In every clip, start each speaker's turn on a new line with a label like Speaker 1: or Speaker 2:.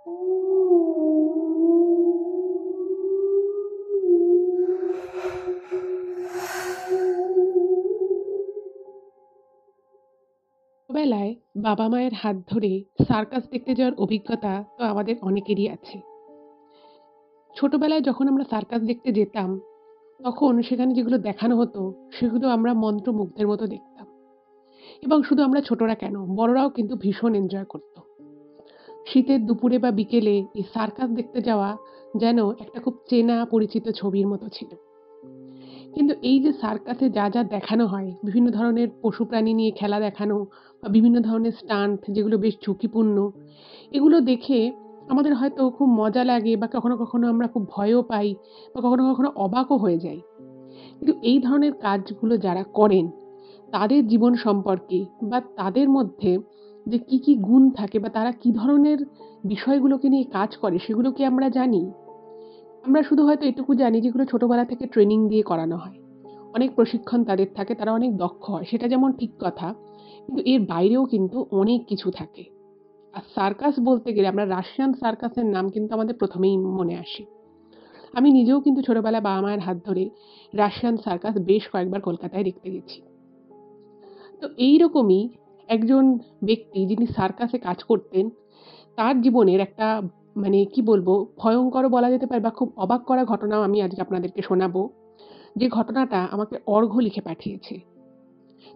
Speaker 1: ছোটবেলায় বাবা মায়ের হাত ধরে সার্কাস দেখতে যাওয়ার অভিজ্ঞতা তো আমাদের অনেকেরই আছে। ছোটবেলায় যখন আমরা সার্কাস দেখতে যেতাম, তখন সেখানে যেগুলো দেখানো হতো সেগুলো আমরা মন্ত্রমুগ্ধের মতো দেখতাম। এবং শুধু আমরা ছোটরা কেন, বড়রাও কিন্তু ভীষণ এনজয় করত। শীতের দুপুরে বা বিকেলে এই সার্কাস দেখতে যাওয়া যেন একটা খুব চেনা পরিচিত ছবির মতো ছিল। কিন্তু এই যে সার্কাসে যা যা দেখানো হয়, বিভিন্ন ধরনের পশু প্রাণী নিয়ে খেলা দেখানো বা বিভিন্ন ধরনের স্টান্ট যেগুলো বেশ ঝুঁকিপূর্ণ, এগুলো দেখে আমাদের হয়তো খুব মজা লাগে বা কখনো কখনো আমরা খুব ভয়ও পাই বা কখনো কখনো অবাকও হয়ে যাই। কিন্তু এই ধরনের কাজগুলো যারা করেন, তাদের জীবন সম্পর্কে বা তাদের মধ্যে যে কি কি গুণ থাকে বা তারা কি ধরনের বিষয়গুলোকে নিয়ে কাজ করে, সেগুলো কি আমরা জানি? আমরা শুধু হয়তো এটুকু জানি যেগুলো ছোটবেলা থেকে ট্রেনিং দিয়ে করানো হয়। অনেক প্রশিক্ষণ তাদের থাকে, তারা অনেক দক্ষ হয়, সেটা যেমন ঠিক কথা, কিন্তু এর বাইরেও কিন্তু অনেক কিছু থাকে। আর সার্কাস বলতে গেলে আমরা রাশিয়ান সার্কাসের নাম কিন্তু আমাদের প্রথমেই মনে আসে। আমি নিজেও কিন্তু ছোটবেলায় বাবা মায়ের হাত ধরে রাশিয়ান সার্কাস বেশ কয়েকবার কলকাতায় দেখতে গেছি। তো এইরকমই একজন ব্যক্তি যিনি সার্কাসে কাজ করতেন, তার জীবনের একটা, মানে কি বলবো, ভয়ঙ্করও বলা যেতে পারে বা খুব অবাক করা ঘটনাও আমি আজকে আপনাদেরকে শোনাবো। যে ঘটনাটা আমাকে অর্ঘ্য লিখে পাঠিয়েছে।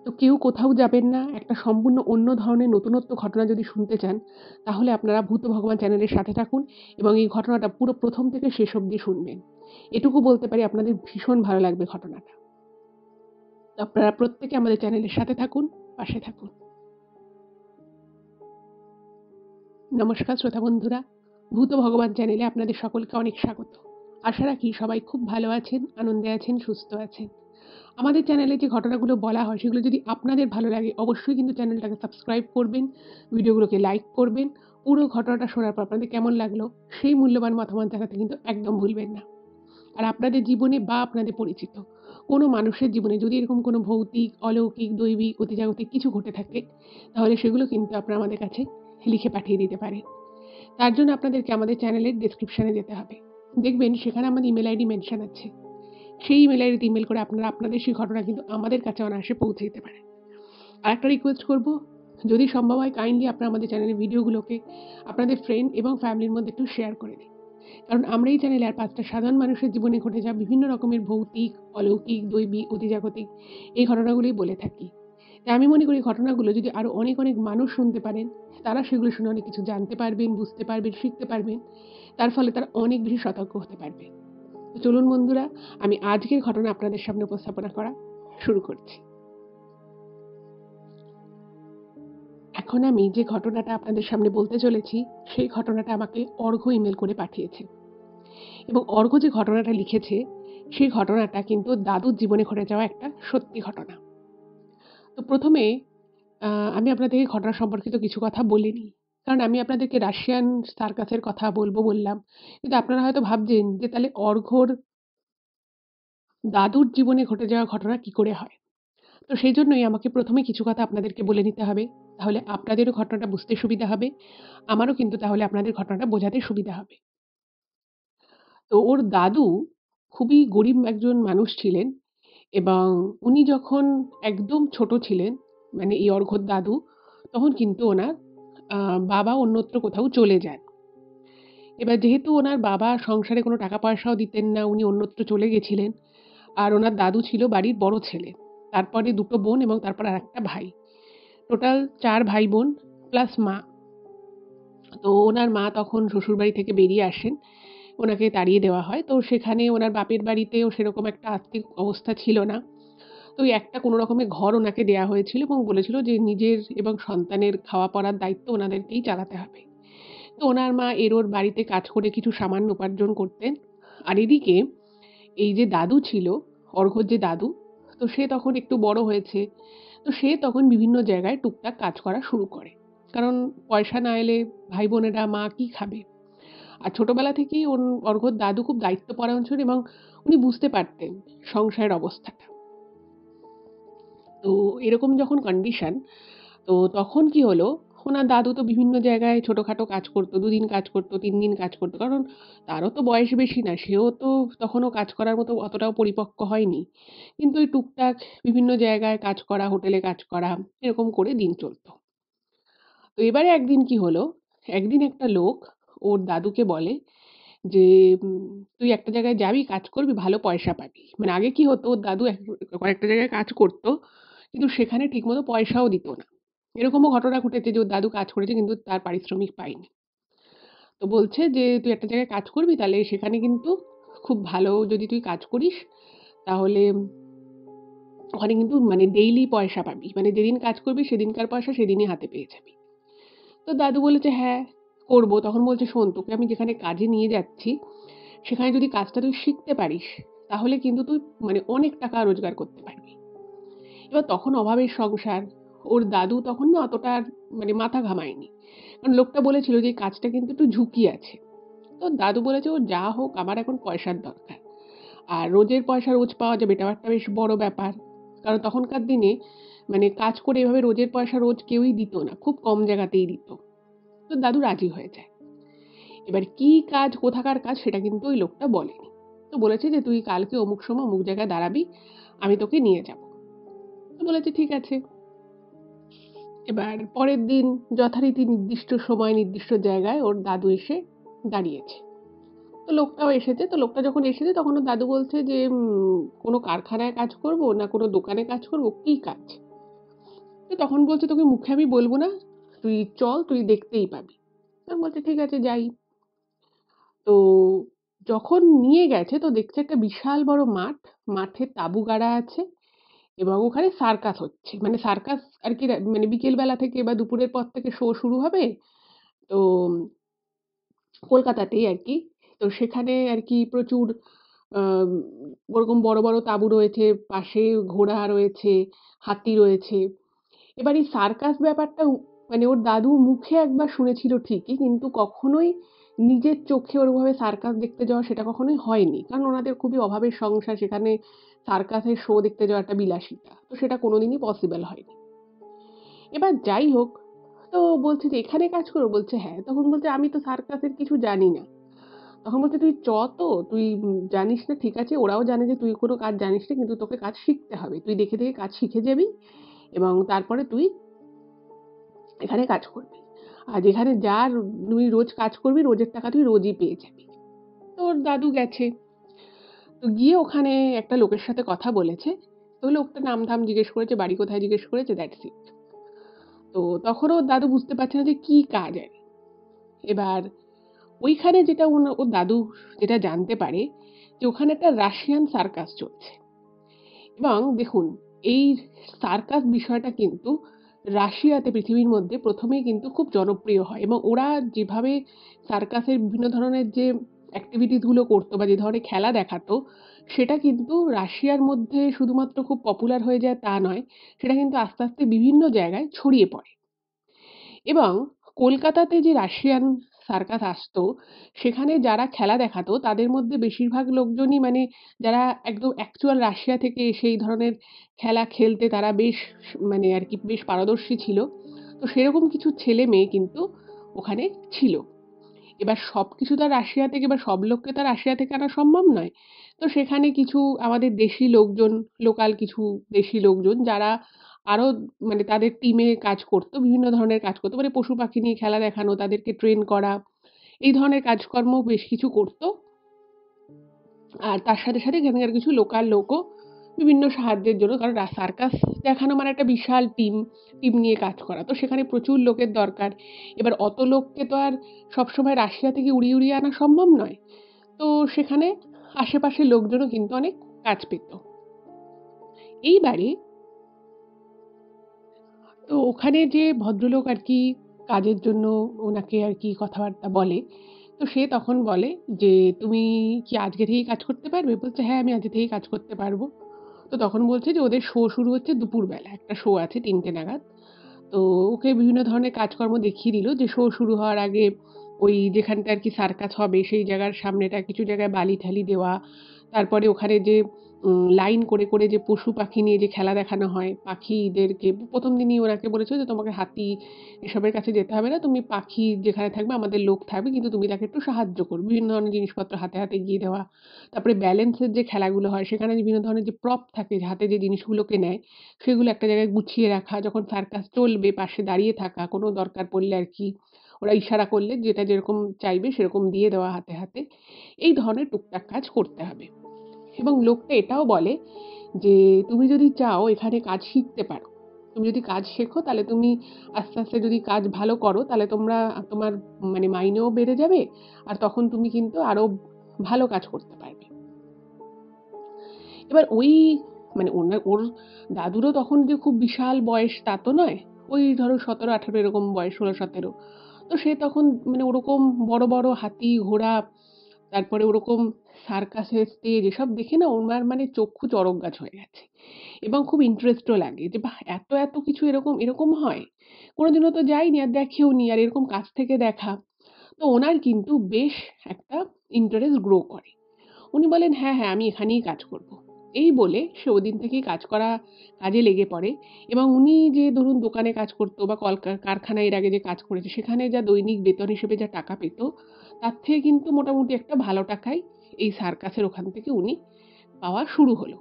Speaker 1: তো কেউ কোথাও যাবেন না। একটা সম্পূর্ণ অন্য ধরনের নতুনত্ব ঘটনা যদি শুনতে চান, তাহলে আপনারা ভূত ভগবান চ্যানেলের সাথে থাকুন এবং এই ঘটনাটা পুরো ১ম থেকে শেষ অবধি শুনবেন। এটুকু বলতে পারি আপনাদের ভীষণ ভালো লাগবে ঘটনাটা। তো আপনারা প্রত্যেকে আমাদের চ্যানেলের সাথে থাকুন, পাশে থাকুন। নমস্কার শ্রোতা বন্ধুরা, ভূত ভগবান চ্যানেলে আপনাদের সকলকে অনেক স্বাগত। আশা রাখি সবাই খুব ভালো আছেন, আনন্দে আছেন, সুস্থ আছেন। আমাদের চ্যানেলে যে ঘটনাগুলো বলা হয় সেগুলো যদি আপনাদের ভালো লাগে, অবশ্যই কিন্তু চ্যানেলটাকে সাবস্ক্রাইব করবেন, ভিডিওগুলোকে লাইক করবেন। পুরো ঘটনাটা শোনার পর আপনাদের কেমন লাগলো সেই মূল্যবান মতামত জানাতে কিন্তু একদম ভুলবেন না। আর আপনাদের জীবনে বা আপনাদের পরিচিত কোনো মানুষের জীবনে যদি এরকম কোনো ভৌতিক, অলৌকিক, দৈবিক, অতিজাগতিক কিছু ঘটে থাকে, তাহলে সেগুলো কিন্তু আপনারা আমাদের কাছে লিখে পাঠিয়ে দিতে পারেন। তার জন্য আপনাদেরকে আমাদের চ্যানেলের ডেসক্রিপশনে যেতে হবে। দেখবেন সেখানে আমাদের ইমেল আইডি মেনশন আছে। সেই ইমেল আইডিতে ইমেল করে আপনারা আপনাদের সেই ঘটনা কিন্তু আমাদের কাছে অনায়াসে পৌঁছে দিতে পারেন। আরেকটা রিকোয়েস্ট করব, যদি সম্ভব হয় কাইন্ডলি আপনারা আমাদের চ্যানেলের ভিডিওগুলোকে আপনাদের ফ্রেন্ড এবং ফ্যামিলির মধ্যে একটু শেয়ার করে দিন। কারণ আমরা এই চ্যানেলে আর ৫টা সাধারণ মানুষের জীবনে ঘটে যাওয়া বিভিন্ন রকমের ভৌতিক, অলৌকিক, দৈবিক, অতিজাগতিক এই ঘটনাগুলোই বলে থাকি। তাই আমি মনে করি ঘটনাগুলো যদি আরো অনেক অনেক মানুষ শুনতে পারেন, তারা সেগুলো শুনে অনেক কিছু জানতে পারবেন, বুঝতে পারবেন, শিখতে পারবেন। তার ফলে তারা অনেক বেশি সতর্ক হতে পারবে। তো চলুন বন্ধুরা, আমি আজকের ঘটনা আপনাদের সামনে উপস্থাপনা করা শুরু করছি। এখন আমি যে ঘটনাটা আপনাদের সামনে বলতে চলেছি, সেই ঘটনাটা আমাকে অর্ঘ্য ইমেল করে পাঠিয়েছে। এবং অর্ঘ্য যে ঘটনাটা লিখেছে, সেই ঘটনাটা কিন্তু দাদুর জীবনে ঘটে যাওয়া একটা সত্যি ঘটনা। তো প্রথমে আমি আপনাদেরকে ঘটনা সম্পর্কিত কিছু কথা বলে নিই। কারণ আমি আপনাদেরকে রাশিয়ান সার্কাসের কথা বলব বললাম। কিন্তু আপনারা হয়তো ভাবছেন যে তাহলে অর্ঘ্যর দাদুর জীবনে ঘটে যাওয়া ঘটনা কি করে হয়? তো সেইজন্যই আমাকে ১ম এ কিছু কথা আপনাদেরকে বলে নিতে হবে। তাহলে আপনাদেরও ঘটনাটা বুঝতে সুবিধা হবে। আমারও কিন্তু তাহলে আপনাদের ঘটনাটা বোঝাতে সুবিধা হবে। তো ওর দাদু খুবই গরিব একজন মানুষ ছিলেন এবং উনি যখন একদম ছোট ছিলেন, মানে এই অর্ঘ্যর দাদু, তখন কিন্তু ওনার আ বাবা অন্যত্র কোথাও চলে যান। এবার যেহেতু ওনার বাবা সংসারে কোনো টাকা পয়সাও দিতেন না, উনি অন্যত্র চলে গেছিলেন। আর ওনার দাদু ছিল বাড়ির বড় ছেলে। তারপরে ২ টো বোন এবং তারপর আরেকটা ভাই। টোটাল ৪ ভাই-বোন প্লাস মা। তো ওনার মা তখন শ্বশুরবাড়ি থেকে বেরিয়ে আসেন। ওনাকে তাড়িয়ে দেওয়া হয়। তো সেখানে ওনার বাপের বাড়িতেও সেরকম একটা আর্থিক অবস্থা ছিল না। তো ওই একটা কোনো রকমের ঘর ওনাকে দেয়া হয়েছিল এবং বলেছিল যে নিজের এবং সন্তানের খাওয়া পড়ার দায়িত্ব ওনাদেরকেই চালাতে হবে। তো ওনার মা এর ওর বাড়িতে কাজ করে কিছু সামান্য উপার্জন করতেন। আর এদিকে এই যে দাদু ছিল, অর্ঘ্যর যে দাদু, তো সে তখন একটু বড় হয়েছে। তো সে তখন বিভিন্ন জায়গায় টুকটাক কাজ করা শুরু করে। কারণ পয়সা না এলে ভাই-বোনেরা মা কি খাবে? আর ছোটবেলা থেকেই অর্ঘ্যর দাদু খুব দায়িত্বপরায়ণ ছিলেন এবং উনি বুঝতে পারতেন সংসারের অবস্থাটা। তো এরকম যখন কন্ডিশন, তো তখন কি হলো, ওনার দাদু তো বিভিন্ন জায়গায় ছোটখাটো কাজ করতো। ২ দিন কাজ করতো, ৩ দিন কাজ করতো। কারণ তারও তো বয়স বেশি না। সেও তো তখনও কাজ করার মতো অতটাও পরিপক্ক হয়নি। কিন্তু ওই টুকটাক বিভিন্ন জায়গায় কাজ করা, হোটেলে কাজ করা, এরকম করে দিন চলত। তো এবারে একদিন কি হলো, একদিন একটা লোক ওর দাদুকে বলে যে, "তুই একটা জায়গায় যাবি, কাজ করবি, ভালো পয়সা পাবি।" মানে আগে কি হতো, ওর দাদু কয়েকটা জায়গায় কাজ করত। কিন্তু সেখানে ঠিকমতো পয়সাও দিত না। এরকমও ঘটনা ঘটেছে যে ওর দাদু কাজ করেছে কিন্তু তার পারিশ্রমিক পায়নি। তো বলছে যে, "তুই একটা জায়গায় কাজ করবি, তাহলে সেখানে কিন্তু খুব ভালো যদি তুই কাজ করিস, তাহলে ওখানে কিন্তু মানে ডেইলি পয়সা পাবি। মানে যেদিন কাজ করবি সেদিনকার পয়সা সেদিনই হাতে পেয়ে যাবি।" তো দাদু বলেছে, "হ্যাঁ, করব।" তখন বলছে, "শোন, তোকে আমি যেখানে কাজে নিয়ে যাচ্ছি, সেখানে যদি কাজটা তুই শিখতে পারিস, তাহলে কিন্তু তুই মানে অনেক টাকা রোজগার করতে পারবি।" এবার তখন অভাবের সংসার, ওর দাদু তখন না অতটা আর মানে মাথা ঘামায়নি। কারণ লোকটা বলেছিল যে, "এই কাজটা কিন্তু একটু ঝুঁকি আছে।" তো দাদু বলেছে, "ওর যা হোক, আমার এখন পয়সার দরকার। আর রোজের পয়সা রোজ পাওয়া যাবে, এটাও একটা বেশ বড় ব্যাপার।" কারণ তখনকার দিনে মানে কাজ করে এভাবে রোজের পয়সা রোজ কেউই দিত না। খুব কম জায়গাতেই দিত। তো দাদু রাজি হয়ে যায়। এবার কি কাজ, কোথাকার কাজ সেটা কিন্তু ওই লোকটা বলেনি। তো বলেছে যে, "তুই কালকে অমুক সময় অমুক জায়গায় দাঁড়াবি, আমি তোকে নিয়ে যাব।" তো বলেছে, "ঠিক আছে।" এবার পরের দিন যথারীতি নির্দিষ্ট সময় নির্দিষ্ট জায়গায় ওর দাদু এসে দাঁড়িয়েছে। তো লোকটাও এসেছে। তো লোকটা যখন এসেছে তখন ওর দাদু বলছে যে, "কোনো কারখানায় কাজ করব না কোনো দোকানে কাজ করব? কি কাজ?" তো তখন বলছে, "তোকে মুখে আমি বলব না। তুই চল, তুই দেখতেই পাবি।" আমি বলছি, "ঠিক আছে, যাই।" তো যখন নিয়ে গেছে তো দেখছে একটা বিশাল বড় মাঠ। মাঠে তাঁবু গাড়া আছে এবং ওখানে সার্কাস হচ্ছে। মানে সার্কাস আরকি মানে বিকেল বেলা থেকে বা দুপুরের পর থেকে শো শুরু হবে। তো কলকাতাতেই আরকি। তো সেখানে আরকি প্রচুর আম ওরকম বড়, বড় তাঁবু রয়েছে, পাশে ঘোড়া রয়েছে, হাতি রয়েছে। এবার এই সার্কাস ব্যাপারটা মানে ওর দাদু মুখে একবার শুনেছিল ঠিকই, কিন্তু কখনোই নিজের চোখে ওরভাবে সার্কাস দেখতে যাওয়া সেটা কখনোই হয়নি। কারণ ওনাদের খুবই অভাবের সংসার, সেখানে সার্কাসের শো দেখতে যাওয়া একটা বিলাসিতা। তো সেটা কোনোদিনই পসিবল হয়নি। এবার যাই হোক, তো বলছে যে, "এখানে কাজ করো?" বলছে, "হ্যাঁ।" তখন বলছে, "আমি তো সার্কাসের কিছু জানি না।" তখন বলছে, "তুই তো, তুই জানিস না ঠিক আছে, ওরাও জানে যে তুই কোনো কাজ জানিস না, কিন্তু তোকে কাজ শিখতে হবে। তুই দেখে, দেখে কাজ শিখে যাবি এবং তারপরে তুই এখানে কাজ করবি। আর যেখানে তুই রোজ কাজ করবি, রোজের টাকা তুই রোজই পেয়ে যাবি।" তো ওর দাদু গেছে। তো গিয়ে ওখানে একটা লোকের সাথে কথা বলেছে। তো লোকটা নাম-ধাম জিজ্ঞেস করেছে, বাড়ি কোথায় জিজ্ঞেস করেছে, দ্যাটস ইট। তো তখন ওর দাদু বুঝতে পারছে না যে কি কাজ আরকি। এবার ওইখানে যেটা ওর দাদু যেটা জানতে পারে যে ওখানে একটা রাশিয়ান সার্কাস চলছে। এবং দেখুন, এই সার্কাস বিষয়টা কিন্তু রাশিয়াতে পৃথিবীর মধ্যে ১ম এই কিন্তু খুব জনপ্রিয় হয় এবং ওরা যেভাবে সার্কাসের বিভিন্ন ধরনের যে এক্টিভিটিস গুলো করতো বা যে ধরনের খেলা দেখাতো, সেটা কিন্তু রাশিয়ার মধ্যে শুধুমাত্র খুব পপুলার হয়ে যায় তা নয়। সেটা কিন্তু আস্তে, আস্তে বিভিন্ন জায়গায় ছড়িয়ে পড়ে। এবং কলকাতাতে যে রাশিয়ান সার্কাস আসতো, সেখানে যারা খেলা দেখাতো তাদের মধ্যে বেশিরভাগ লোকজনই মানে যারা একদম অ্যাকচুয়াল রাশিয়া থেকে এসে এই ধরনের খেলা খেলতে তারা বেশ মানে আরকি বেশ পারদর্শী ছিল। তো সেরকম কিছু ছেলে-মেয়ে কিন্তু ওখানে ছিল। এবার সবকিছু তো আর রাশিয়া থেকে বা সব লোককে তো আর রাশিয়া থেকে আনা সম্ভব নয়। তো সেখানে কিছু আমাদের দেশি লোকজন, লোকাল কিছু দেশি লোকজন যারা আরো মানে তাদের টিমে কাজ করত, বিভিন্ন ধরনের কাজ করত। মানে পশু-পাখি নিয়ে খেলা দেখানো, তাদেরকে ট্রেন করা, এই ধরনের কাজকর্ম বেশ কিছু করত। আর তার সাথে, সাথে এখানকার কিছু লোকাল লোকও বিভিন্ন সাহায্যের জন্য, কারণ সার্কাস দেখানো মানে একটা বিশাল টিম নিয়ে কাজ করা। তো সেখানে প্রচুর লোকের দরকার। এবার অত লোককে তো আর সবসময় রাশিয়া থেকে উড়িয়ে, উড়িয়ে আনা সম্ভব নয়। তো সেখানে আশেপাশের লোকজনও কিন্তু অনেক কাজ পেত। এইবারে তো ওখানে যে ভদ্রলোক আরকি কাজের জন্য ওনাকে আরকি কথাবার্তা বলে। তো সে তখন বলে যে, "তুমি কি আজকে থেকেই কাজ করতে পারবে?" বলছে, "হ্যাঁ, আমি আজকে থেকেই কাজ করতে পারব।" তো তখন বলছে যে ওদের শো শুরু হচ্ছে দুপুরবেলা। একটা শো আছে ৩টে নাগাদ। তো ওকে বিভিন্ন ধরনের কাজকর্ম দেখিয়ে দিল যে শো শুরু হওয়ার আগে ওই যেখানটা আরকি সার্কাস হবে সেই জায়গার সামনেটা কিছু জায়গায় বালি-ঠালি দেওয়া। তারপরে ওখানে যে লাইন করে, করে যে পশু-পাখি নিয়ে যে খেলা দেখানো হয়, পাখিদেরকে ১ম দিনই ওনাকে বলেছিল যে, "তোমাকে হাতি এসবের কাছে যেতে হবে না। তুমি পাখি যেখানে থাকবে আমাদের লোক থাকবে কিন্তু তুমি তাকে একটু সাহায্য করবে।" বিভিন্ন ধরনের জিনিসপত্র হাতে, হাতে এগিয়ে দেওয়া। তারপরে ব্যালেন্সের যে খেলাগুলো হয় সেখানে বিভিন্ন ধরনের যে প্রপ থাকে যে হাতে যে জিনিসগুলোকে নেয়, সেগুলো একটা জায়গায় গুছিয়ে রাখা। যখন সার্কাস চলবে পাশে দাঁড়িয়ে থাকা, কোনো দরকার পড়লে আরকি ওরা ইশারা করলে যেটা যেরকম চাইবে সেরকম দিয়ে দেওয়া হাতে, হাতে। এই ধরনের টুকটাক কাজ করতে হবে। এবং লোকটা এটাও বলে যে, "তুমি যদি চাও এখানে কাজ শিখতে পারো। তুমি যদি কাজ শেখো তাহলে তুমি আস্তে, আস্তে যদি কাজ ভালো করো তাহলে তোমার মানে মাইনেও বেড়ে যাবে। আর তখন তুমি কিন্তু আরো ভালো কাজ করতে পারবে।" এবার ওই মানে ওর দাদুরও তখন যে খুব বিশাল বয়স তা তো নয়। ওই ধরো ১৭-১৮ এরকম বয়স ১৬-১৭। তো সে তখন মানে ওরকম বড়, বড় হাতি, ঘোড়া, তারপরে ওরকম সার্কাসের স্টেজ এসব দেখে না ওনার মানে চক্ষু চড়ক গাছ হয়ে গেছে। এবং খুব ইন্টারেস্টও লাগে যে বাহ! এত, এত কিছু এরকম হয়। কোনোদিনও তো যাইনি আর দেখেওনি আর এরকম কাছ থেকে দেখা। তো ওনার কিন্তু বেশ একটা ইন্টারেস্ট গ্রো করে। উনি বলেন, "হ্যাঁ, হ্যাঁ, আমি এখানেই কাজ করব।" এই বলে সে ওদিন থেকেই কাজে লেগে পড়ে এবং উনি যে ধরুন দোকানে কাজ করতো বা কারখানায় এর আগে যে কাজ করেছে সেখানে যা দৈনিক বেতন হিসেবে যা টাকা পেত, তার থেকে কিন্তু মোটামুটি একটা ভালো টাকাই এই সার্কাসের ওখান থেকে উনি পাওয়া শুরু হলো।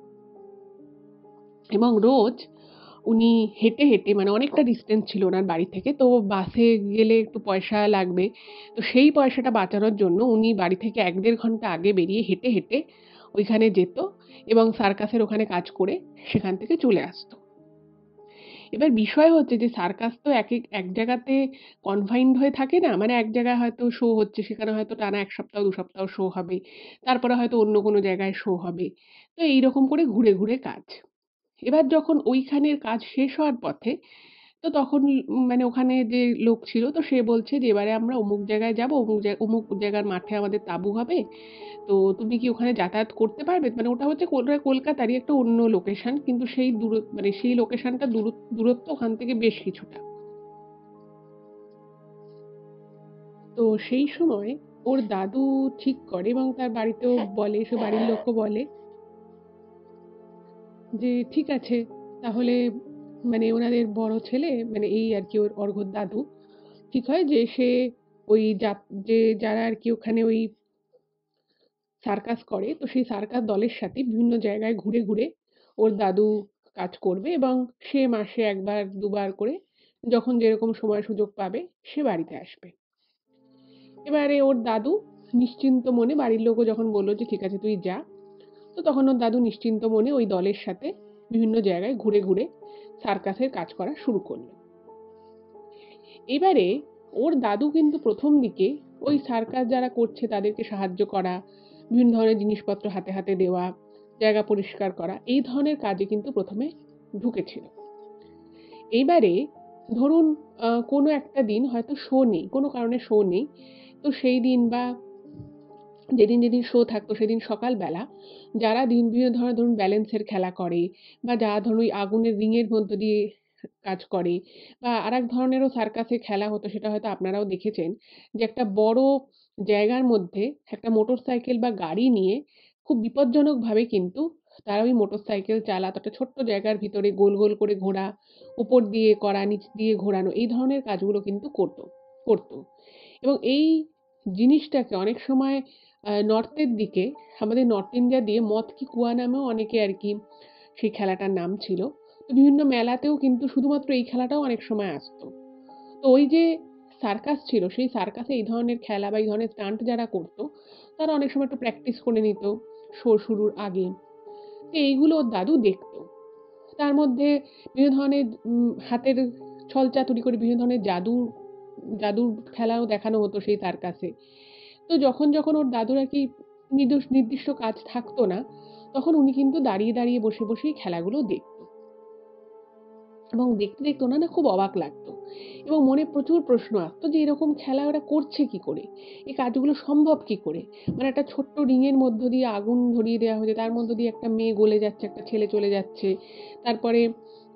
Speaker 1: এবং রোজ উনি হেঁটে, হেঁটে মানে অনেকটা ডিসট্যান্স ছিল উনার বাড়ি থেকে। তো বাসে গেলে একটু পয়সা লাগবে। তো সেই পয়সাটা বাঁচানোর জন্য উনি বাড়ি থেকে ১-১.৫ ঘন্টা আগে বেরিয়ে হেঁটে, হেঁটে ওইখানে যেত এবং সার্কাসের ওখানে কাজ করে সেখান থেকে চলে আসতো। এবার বিষয় হচ্ছে যে সার্কাস তো এক জায়গাতে কনফাইন্ড হয়ে থাকে না। মানে এক জায়গায় হয়তো শো হচ্ছে সেখানে হয়তো টানা ১ সপ্তাহ ২ সপ্তাহ শো হবে। তারপরে হয়তো অন্য কোনো জায়গায় শো হবে। তো এইরকম করে ঘুরে, ঘুরে কাজ। এবার যখন ওইখানের কাজ শেষ হওয়ার পথে, তো তখন মানে ওখানে যে লোক ছিল তো সে বলছে যে, "এবারে আমরা অমুক জায়গায় যাবো, অমুক জায়গার মাঠে আমাদের তাঁবু হবে। তো তুমি কি ওখানে যাতায়াত করতে পারবে?" মানে ওটা হচ্ছে কলকাতারই একটা অন্য লোকেশন। কিন্তু মানে সেই লোকেশনটা দূরত্ব ওখান থেকে বেশ কিছুটা। তো সেই সময় ওর দাদু ঠিক করে এবং তার বাড়িতেও বলে, সে বাড়ির লোকও বলে যে, "ঠিক আছে তাহলে" মানে ওনাদের বড় ছেলে মানে এই আরকি অর্ঘ্যর দাদু ঠিক হয় যে সে ওই যারা আরকি ওখানে ওই সার্কাস করে তো সেই সার্কাস দলের সাথে বিভিন্ন জায়গায় ঘুরে, ঘুরে ওর দাদু কাজ করবে এবং সে মাসে ১ বার ২ বার করে যখন যেরকম সময় সুযোগ পাবে সে বাড়িতে আসবে। এবারে ওর দাদু নিশ্চিন্ত মনে বাড়ির লোকও যখন বলল যে, "ঠিক আছে তুই যা।" তো তখন ওর দাদু নিশ্চিন্ত মনে ওই দলের সাথে বিভিন্ন জায়গায় ঘুরে, ঘুরে সার্কাসের কাজ করা শুরু করল। এবারে ওর দাদু কিন্তু ১ম দিকে ওই সার্কাস যারা করছে তাদেরকে সাহায্য করা, বিভিন্ন ধরনের জিনিসপত্র হাতে, হাতে দেওয়া, জায়গা পরিষ্কার করা এই ধরনের কাজে কিন্তু ১ম এ ঢুকেছিল। এইবারে ধরুন কোনো একটা দিন হয়তো শো নেই, কোনো কারণে শো নেই। তো সেই দিন বা যেদিন, যেদিন শো থাকতো সেদিন সকালবেলা যারা বিভিন্ন ধরনের ধরুন ব্যালেন্সের খেলা করে বা যারা ধরুন ওই আগুনের রিংয়ের মধ্য দিয়ে কাজ করে বা আরেক ধরনেরও সার্কাসে খেলা হতো সেটা হয়তো আপনারাও দেখেছেন যে একটা বড় জায়গার মধ্যে একটা মোটরসাইকেল বা গাড়ি নিয়ে খুব বিপজ্জনকভাবে কিন্তু তারা ওই মোটরসাইকেল চালাতো। একটা ছোট্ট জায়গার ভিতরে গোল, গোল করে ঘোরা, উপর দিয়ে করা, নিচ দিয়ে ঘোরানো এই ধরনের কাজগুলো কিন্তু করত। এবং এই জিনিসটাকে অনেক সময় নর্থের দিকে আমাদের নর্থ ইন্ডিয়া দিয়ে মদ কি কুয়া নামেও অনেকে আরকি সেই খেলাটার নাম ছিল। তো বিভিন্ন মেলাতেও কিন্তু শুধুমাত্র এই খেলাটাও অনেক সময় আসতো। তো ওই যে সার্কাস ছিল, সেই সার্কাসে এই ধরনের খেলা বা এই ধরনের স্টান্ট যারা করত, তারা অনেক সময় একটু প্র্যাকটিস করে নিত শো শুরুর আগে। তো এইগুলো ওর দাদু দেখত। তার মধ্যে বিভিন্ন ধরনের হাতের ছলচাতুরি করে বিভিন্ন ধরনের জাদুর খেলাও দেখানো হতো সেই সার্কাসে। তো যখন ওর দাদুর আরকি নির্দিষ্ট কাজ থাকতো না, তখন উনি কিন্তু দাঁড়িয়ে, দাঁড়িয়ে বসে, বসেই খেলাগুলো দেখত। এবং দেখতে, দেখতে ওনার না খুব অবাক লাগতো। এবং মনে প্রচুর প্রশ্ন আসতো যে এরকম খেলা ওরা করছে কি করে? এই কাজগুলো সম্ভব কি করে? মানে একটা ছোট্ট রিংয়ের মধ্য দিয়ে আগুন ধরিয়ে দেওয়া হয়েছে, তার মধ্য দিয়ে একটা মেয়ে গলে যাচ্ছে, একটা ছেলে চলে যাচ্ছে। তারপরে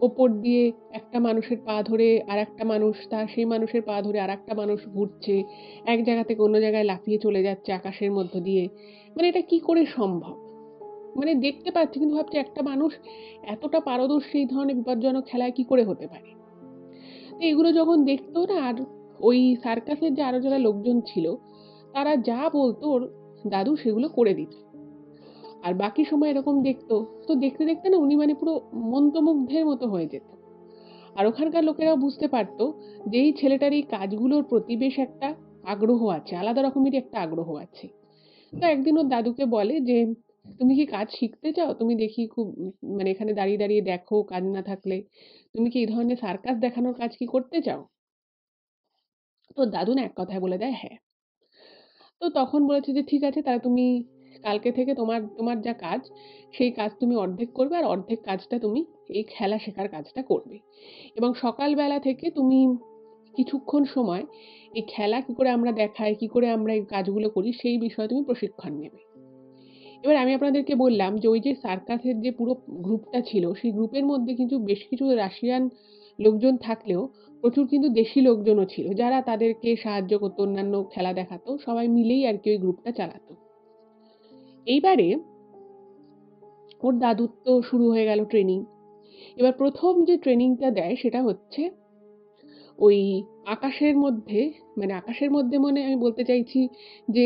Speaker 1: ওপর দিয়ে একটা মানুষের পা ধরে আরেকটা মানুষ সেই মানুষের পা ধরে আরেকটা মানুষ ঘুরছে। এক জায়গা থেকে অন্য জায়গায় লাফিয়ে চলে যাচ্ছে আকাশের মধ্য দিয়ে। মানে এটা কি করে সম্ভব? মানে দেখতে পাচ্ছি কিন্তু ভাবছি একটা মানুষ এতটা পারদর্শী এই ধরনের বিপজ্জনক খেলায় কি করে হতে পারে? তো এগুলো যখন দেখতো না, আর ওই সার্কাসের যে আরো যারা লোকজন ছিল, তারা যা বলতো ওর দাদু সেগুলো করে দিত। আর বাকি সময় এরকম দেখতো। তো দেখতে, দেখতে না উনি মানে পুরো মন্ত্রমুগ্ধের মতো হয়ে যেত। আর ওখানকার লোকেরাও বুঝতে পারত যে এই ছেলেটার এই কাজগুলোর প্রতি বেশ একটা আগ্রহ আছে, আলাদা রকমেরই একটা আগ্রহ আছে। তো একদিন ওর দাদুকে বলে যে, "তুমি কি কাজ শিখতে চাও? তুমি দেখি খুব মানে এখানে দাঁড়িয়ে, দাঁড়িয়ে দেখো কাজ না থাকলে। তুমি কি এই ধরনের সার্কাস দেখানোর কাজ কি করতে চাও?" তো ওর দাদু না এক কথায় বলে দেয়, "হ্যাঁ।" তো তখন বলেছে যে, "ঠিক আছে, তাহলে তুমি কালকে থেকে তোমার তোমার যা কাজ, সেই কাজ তুমি অর্ধেক করবে আর অর্ধেক কাজটা তুমি এই খেলা শেখার কাজটা করবে। এবং সকালবেলা থেকে তুমি কিছুক্ষণ সময় এই খেলা কি করে আমরা দেখাই, কি করে আমরা এই কাজগুলো করি সেই বিষয়ে তুমি প্রশিক্ষণ নেবে।" এবার আমি আপনাদেরকে বললাম যে ওই যে সার্কাসের যে পুরো গ্রুপটা ছিল, সেই গ্রুপের মধ্যে কিন্তু বেশ কিছু রাশিয়ান লোকজন থাকলেও প্রচুর কিন্তু দেশি লোকজনও ছিল, যারা তাদেরকে সাহায্য করতো, অন্যান্য খেলা দেখাতো। সবাই মিলেই আরকি ওই গ্রুপটা চালাতো। এইবারে ওর দাদুর তো শুরু হয়ে গেল ট্রেনিং। এবার ১ম যে ট্রেনিংটা দেয় সেটা হচ্ছে ওই আকাশের মধ্যে, মানে আকাশের মধ্যে মানে আমি বলতে চাইছি যে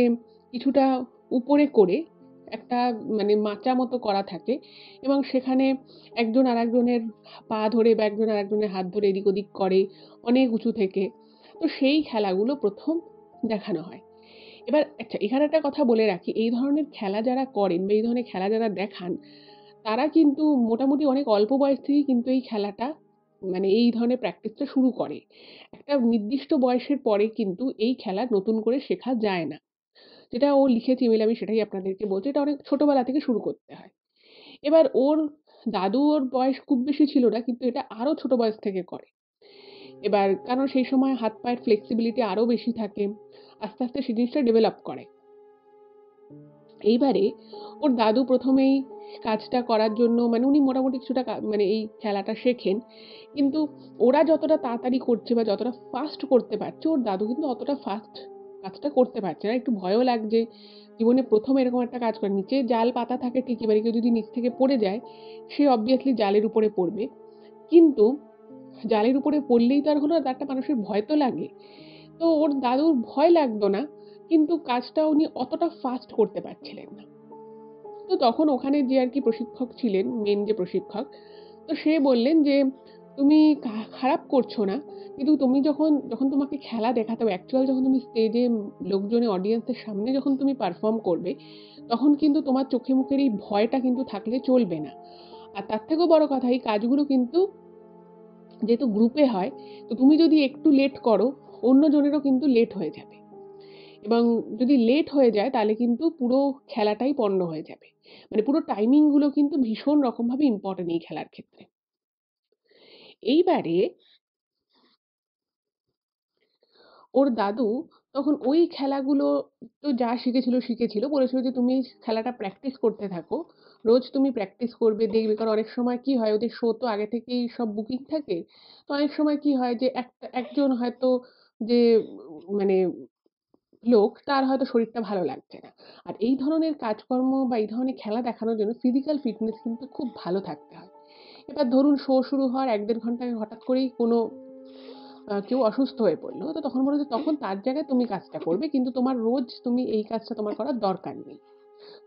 Speaker 1: কিছুটা উপরে করে একটা মানে মাচা মতো করা থাকে এবং সেখানে একজন আরেকজনের পা ধরে বা একজন আরেকজনের হাত ধরে এদিক ওদিক করে অনেক উঁচু থেকে। তো সেই খেলাগুলো ১ম দেখানো হয়। এবার আচ্ছা, এখানে একটা কথা বলে রাখি, এই ধরনের খেলা যারা করেন বা এই ধরনের খেলা যারা দেখান, তারা কিন্তু মোটামুটি অনেক অল্প বয়স থেকেই কিন্তু এই খেলাটা মানে এই ধরনের প্র্যাকটিসটা শুরু করে। একটা নির্দিষ্ট বয়সের পরে কিন্তু এই খেলা নতুন করে শেখা যায় না। যেটা ও লিখেছে ইমেইলে, আমি সেটাই আপনাদেরকে বলছি। এটা অনেক ছোটবেলা থেকে শুরু করতে হয়। এবার ওর দাদুর বয়স খুব বেশি ছিল না, কিন্তু এটা আরো ছোট বয়স থেকে করে। এবার কারণ সেই সময় হাত পায়ের ফ্লেক্সিবিলিটি আরো বেশি থাকে। আস্তে, আস্তে সেই জিনিসটা ডেভেলপ করে। এইবারে ওর দাদু ১ম এই কাজটা করার জন্য মানে উনি মোটামুটি কিছুটা মানে এই খেলাটা শেখেন। কিন্তু ওরা যতটা তাড়াতাড়ি করছে বা যতটা ফাস্ট করতে পারছে, ওর দাদু কিন্তু অতটা ফাস্ট কাজটা করতে পারছে না। একটু ভয়ও লাগছে। জীবনে ১ম এরকম একটা কাজ করে। নিচে জাল পাতা থাকে ঠিকই, এবারে কেউ যদি নিচ থেকে পড়ে যায়, সে obviously জালের উপরে পড়বে। কিন্তু জালের উপরে পড়লেই তো আর হলো না, তার একটা মানুষের ভয় তো লাগে। তো ওর দাদুর ভয় লাগতো না। কিন্তু কাজটা উনি অতটা ফাস্ট করতে পারছিলেন না। তো তখন ওখানে যে আরকি প্রশিক্ষক ছিলেন, মেইন যে প্রশিক্ষক, তো সে বললেন যে, "তুমি খারাপ করছো না। কিন্তু তুমি যখন তোমাকে খেলা দেখাতে হবে, অ্যাকচুয়াল যখন তুমি স্টেজে লোকজনের অডিয়েন্সের সামনে যখন তুমি পারফর্ম করবে, তখন কিন্তু তোমার চোখে মুখের এই ভয়টা কিন্তু থাকলে চলবে না। আর তার থেকেও বড় কথা, এই কাজগুলো কিন্তু যেহেতু গ্রুপে হয়, তো তুমি যদি একটু লেট করো, অন্যজনেরও কিন্তু লেট হয়ে যাবে। এবং যদি লেট হয়ে যায় তাহলে কিন্তু পুরো খেলাটাই পণ্ড হয়ে যাবে। মানে পুরো টাইমিং গুলো কিন্তু ভীষণ রকমভাবে ইম্পোর্টেন্ট এই খেলার ক্ষেত্রে।" এইবারে ওর দাদু তখন ওই খেলাগুলো তো যা শিখেছিল, শিখেছিল। বলেছিল যে, "তুমি এই খেলাটা প্র্যাকটিস করতে থাকো। রোজ তুমি প্র্যাকটিস করবে, দেখবে।" কারণ অনেক সময় কি হয়, ওদের শো তো আগে থেকেই সব বুকিং থাকে। তো অনেক সময় কি হয় যে একজন হয়তো যে মানে লোক, তার হয়তো শরীরটা ভালো লাগছে না। আর এই ধরনের কাজকর্ম বা এই ধরনের খেলা দেখানোর জন্য ফিজিক্যাল ফিটনেস কিন্তু খুব ভালো থাকতে হয়। এবার ধরুন শো শুরু হওয়ার ১-১.৫ ঘন্টা আগে হঠাৎ করেই কোনো কেউ অসুস্থ হয়ে পড়ল। তো তখন বলল যে, "তখন তার জায়গায় তুমি কাজটা করবে। কিন্তু তোমার রোজ তুমি এই কাজটা তোমার করার দরকার নেই।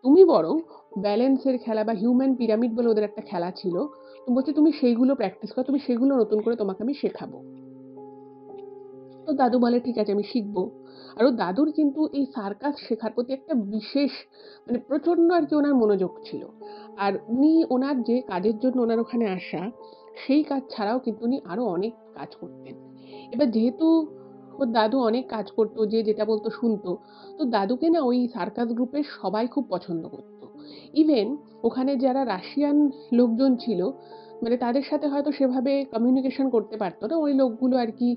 Speaker 1: তুমি বরং ব্যালেন্সের খেলা বা হিউম্যান পিরামিড বলে ওদের একটা খেলা ছিল। তো বলছে তুমি সেইগুলো প্র্যাকটিস করো। তুমি সেগুলো নতুন করে তোমাকে আমি শেখাবো।" তো দাদু বলে, "ঠিক আছে, আমি শিখব।" আর ওর দাদুর কিন্তু এই সার্কাস শেখার প্রতি একটা বিশেষ মানে প্রচন্ড আরকি উনার মনোযোগ ছিল। আর উনি ওনার যে কাজের জন্য ওনার ওখানে আসা, সেই কাজ ছাড়াও কিন্তু উনি আরো অনেক কাজ করতেন। এবার যেহেতু ওর দাদু অনেক কাজ করত, যে যেটা বলত শুনত। তো দাদুকে না ওই সার্কাস গ্রুপের সবাই খুব পছন্দ করত। ইভেন ওখানে যারা রাশিয়ান লোকজন ছিল, মানে তাদের সাথে হয়তো সেভাবে কমিউনিকেশন করতে পারত না। ওই লোকগুলো আরকি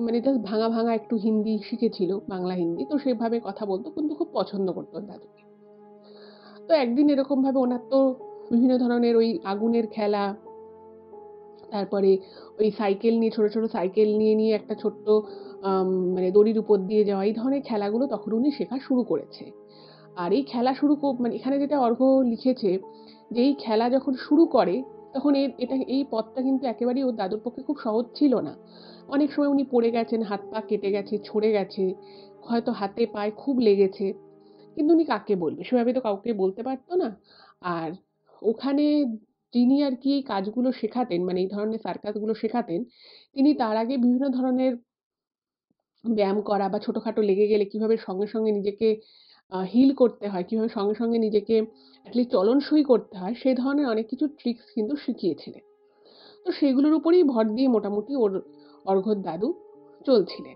Speaker 1: মানে জাস্ট ভাঙা, ভাঙা একটু হিন্দি শিখেছিল, বাংলা হিন্দি। তো সেভাবে কথা বলত, কিন্তু খুব পছন্দ করত ওর দাদুকে। তো একদিন এরকমভাবে ওনার তো বিভিন্ন ধরনের ওই আগুনের খেলা, তারপরে ওই সাইকেল নিয়ে ছোট, ছোট সাইকেল নিয়ে একটা ছোট্ট মানে দড়ির উপর দিয়ে যাওয়া, এই ধরনের খেলাগুলো তখন উনি শেখা শুরু করেছে। আর এই খেলা শুরু মানে এখানে যেটা অর্ঘ্য লিখেছে যে এই খেলা যখন শুরু করে তখন এই পথটা কিন্তু একেবারেই ওর দাদুর পক্ষে খুব সহজ ছিল না। অনেক সময় উনি পড়ে গেছেন, হাত পা কেটে গেছে, ছড়ে গেছে, হয়তো হাতে পায়ে খুব লেগেছে। কিন্তু উনি কাকে বলবে? সেভাবে তো কাউকে বলতে পারত না। আর ওখানে যিনি আরকি এই কাজগুলো শেখাতেন, মানে এই ধরনের সার্কাসগুলো শেখাতেন, তিনি তার আগে বিভিন্ন ধরনের ব্যায়াম করা বা ছোটখাটো লেগে গেলে কিভাবে সঙ্গে, সঙ্গে নিজেকে হিল করতে হয়, কিভাবে সঙ্গে, সঙ্গে নিজেকে এটলিস্ট চলনসই করতে হয়, সে ধরনের অনেক কিছু ট্রিকস কিন্তু শিখিয়েছিলেন। তো সেগুলোর উপরেই ভর দিয়ে মোটামুটি অর্ঘ্যর দাদু চলছিলেন।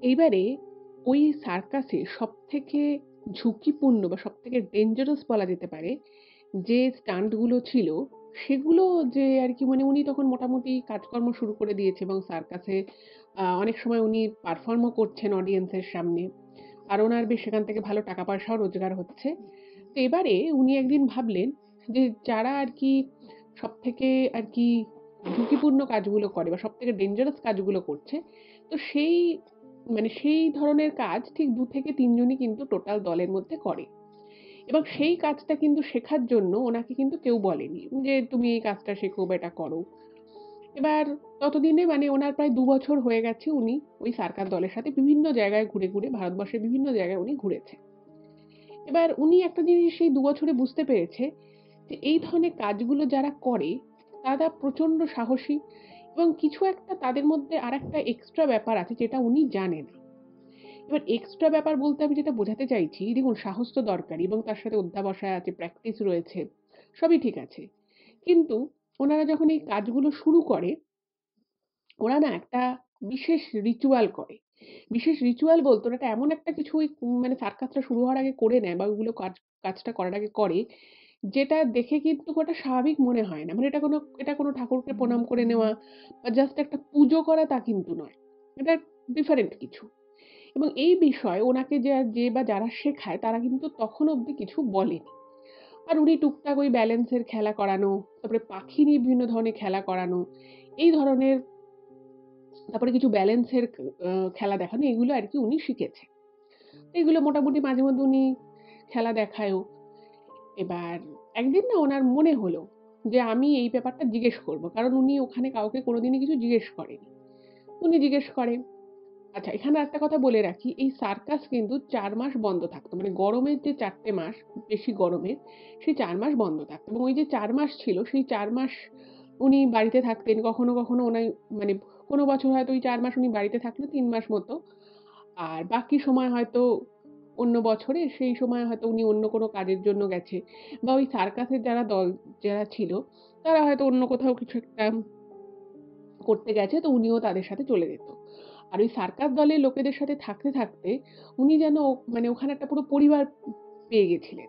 Speaker 1: এইবারে ওই সার্কাসে সবথেকে ঝুঁকিপূর্ণ বা সবথেকে ডেঞ্জারাস বলা যেতে পারে যে স্টান্ট গুলো ছিল, সেগুলো যে আরকি মানে উনি তখন মোটামুটি কাজকর্ম শুরু করে দিয়েছে এবং সার্কাসে অনেক সময় উনি পারফর্ম ও করছেন অডিয়েন্সের সামনে। আর ওনার বেশ সেখান থেকে ভালো টাকা পয়সাও রোজগার হচ্ছে। তো এবারে উনি একদিন ভাবলেন যে যারা আরকি সবথেকে আরকি ঝুঁকিপূর্ণ কাজগুলো করে বা সবথেকে ডেঞ্জারাস কাজগুলো করছে, তো সেই ধরনের কাজ ঠিক ২ থেকে ৩ জনই কিন্তু টোটাল দলের মধ্যে করে। এবং সেই কাজটা কিন্তু শেখার জন্য ওনাকে কিন্তু কেউ বলেনি যে, "তুমি এই কাজটা শেখো বা এটা করো।" এবার ততদিনে মানে ওনার প্রায় ২ বছর হয়ে গেছে উনি ওই সার্কাস দলের সাথে বিভিন্ন জায়গায় ঘুরে, ঘুরে ভারতবর্ষের বিভিন্ন জায়গায় উনি ঘুরেছে। এবার উনি একটা জিনিস সেই ২ বছরে বুঝতে পেরেছে যে এই ধরনের কাজগুলো যারা করে তারা প্রচন্ড সাহসী এবং কিছু একটা তাদের মধ্যে আরেকটা এক্সট্রা ব্যাপার আছে যেটা উনি জানে না। এবার এক্সট্রা ব্যাপার বলতে আমি যেটা বোঝাতে চাইছি, দেখুন সাহস তো দরকারই এবং তার সাথে অধ্যাবসায় আছে, প্র্যাকটিস রয়েছে, সবই ঠিক আছে। কিন্তু ওনারা যখন এই কাজগুলো শুরু করে, ওরা না একটা বিশেষ রিচুয়াল করে। বিশেষ রিচুয়াল বলতে ওরা এমন একটা কিছু ওই মানে সার্কাসটা শুরু হওয়ার আগে করে নেয় বা ওইগুলো কাজটা করার আগে করে, যেটা দেখে কিন্তু ওটা স্বাভাবিক মনে হয় না। মানে এটা কোনো ঠাকুরকে প্রণাম করে নেওয়া বা জাস্ট একটা পুজো করা তা কিন্তু নয়। এটা ডিফারেন্ট কিছু। এবং এই বিষয়ে ওনাকে যে বা যারা শেখায় তারা কিন্তু তখন অবধি কিছু বলেনি। আর উনি টুকটাক ওই ব্যালেন্সের খেলা করানো, তারপরে পাখি নিয়ে বিভিন্ন ধরনের খেলা করানো, এই ধরনের তারপরে কিছু ব্যালেন্সের খেলা দেখানো এগুলো আরকি উনি শিখেছে। এগুলো মোটামুটি মাঝে মধ্যে উনি খেলা দেখায়ও। এবার একদিন না ওনার মনে হলো যে আমি এই ব্যাপারটা জিজ্ঞেস করব। কারণ উনি ওখানে কাউকে কোনোদিনই কিছু জিজ্ঞেস করেনি। উনি জিজ্ঞেস করেন। আচ্ছা, এখানে আরেকটা কথা বলে রাখি, এই সার্কাস কিন্তু ৪ মাস বন্ধ থাকতো। মানে গরমের যে ৪ টে মাস, বেশি গরমের, সেই ৪ মাস বন্ধ থাকতো। এবং ওই যে ৪ মাস ছিল, সেই ৪ মাস উনি বাড়িতে থাকতেন। কখনো, কখনো মানে কোনো বছর হয়তো ওই ৪ মাস উনি বাড়িতে থাকলো ৩ মাস মতো। আর বাকি সময় হয়তো অন্য বছরে সেই সময় হয়তো উনি অন্য কোনো কাজের জন্য গেছে। বা ওই সার্কাসের যারা ছিল, তারা হয়তো অন্য কোথাও কিছু একটা করতে গেছে, তো উনিও তাদের সাথে চলে যেত। আর ওই সার্কাস দলের লোকেদের সাথে থাকতে, থাকতে উনি যেন মানে ওখানে একটা পুরো পরিবার পেয়ে গেছিলেন।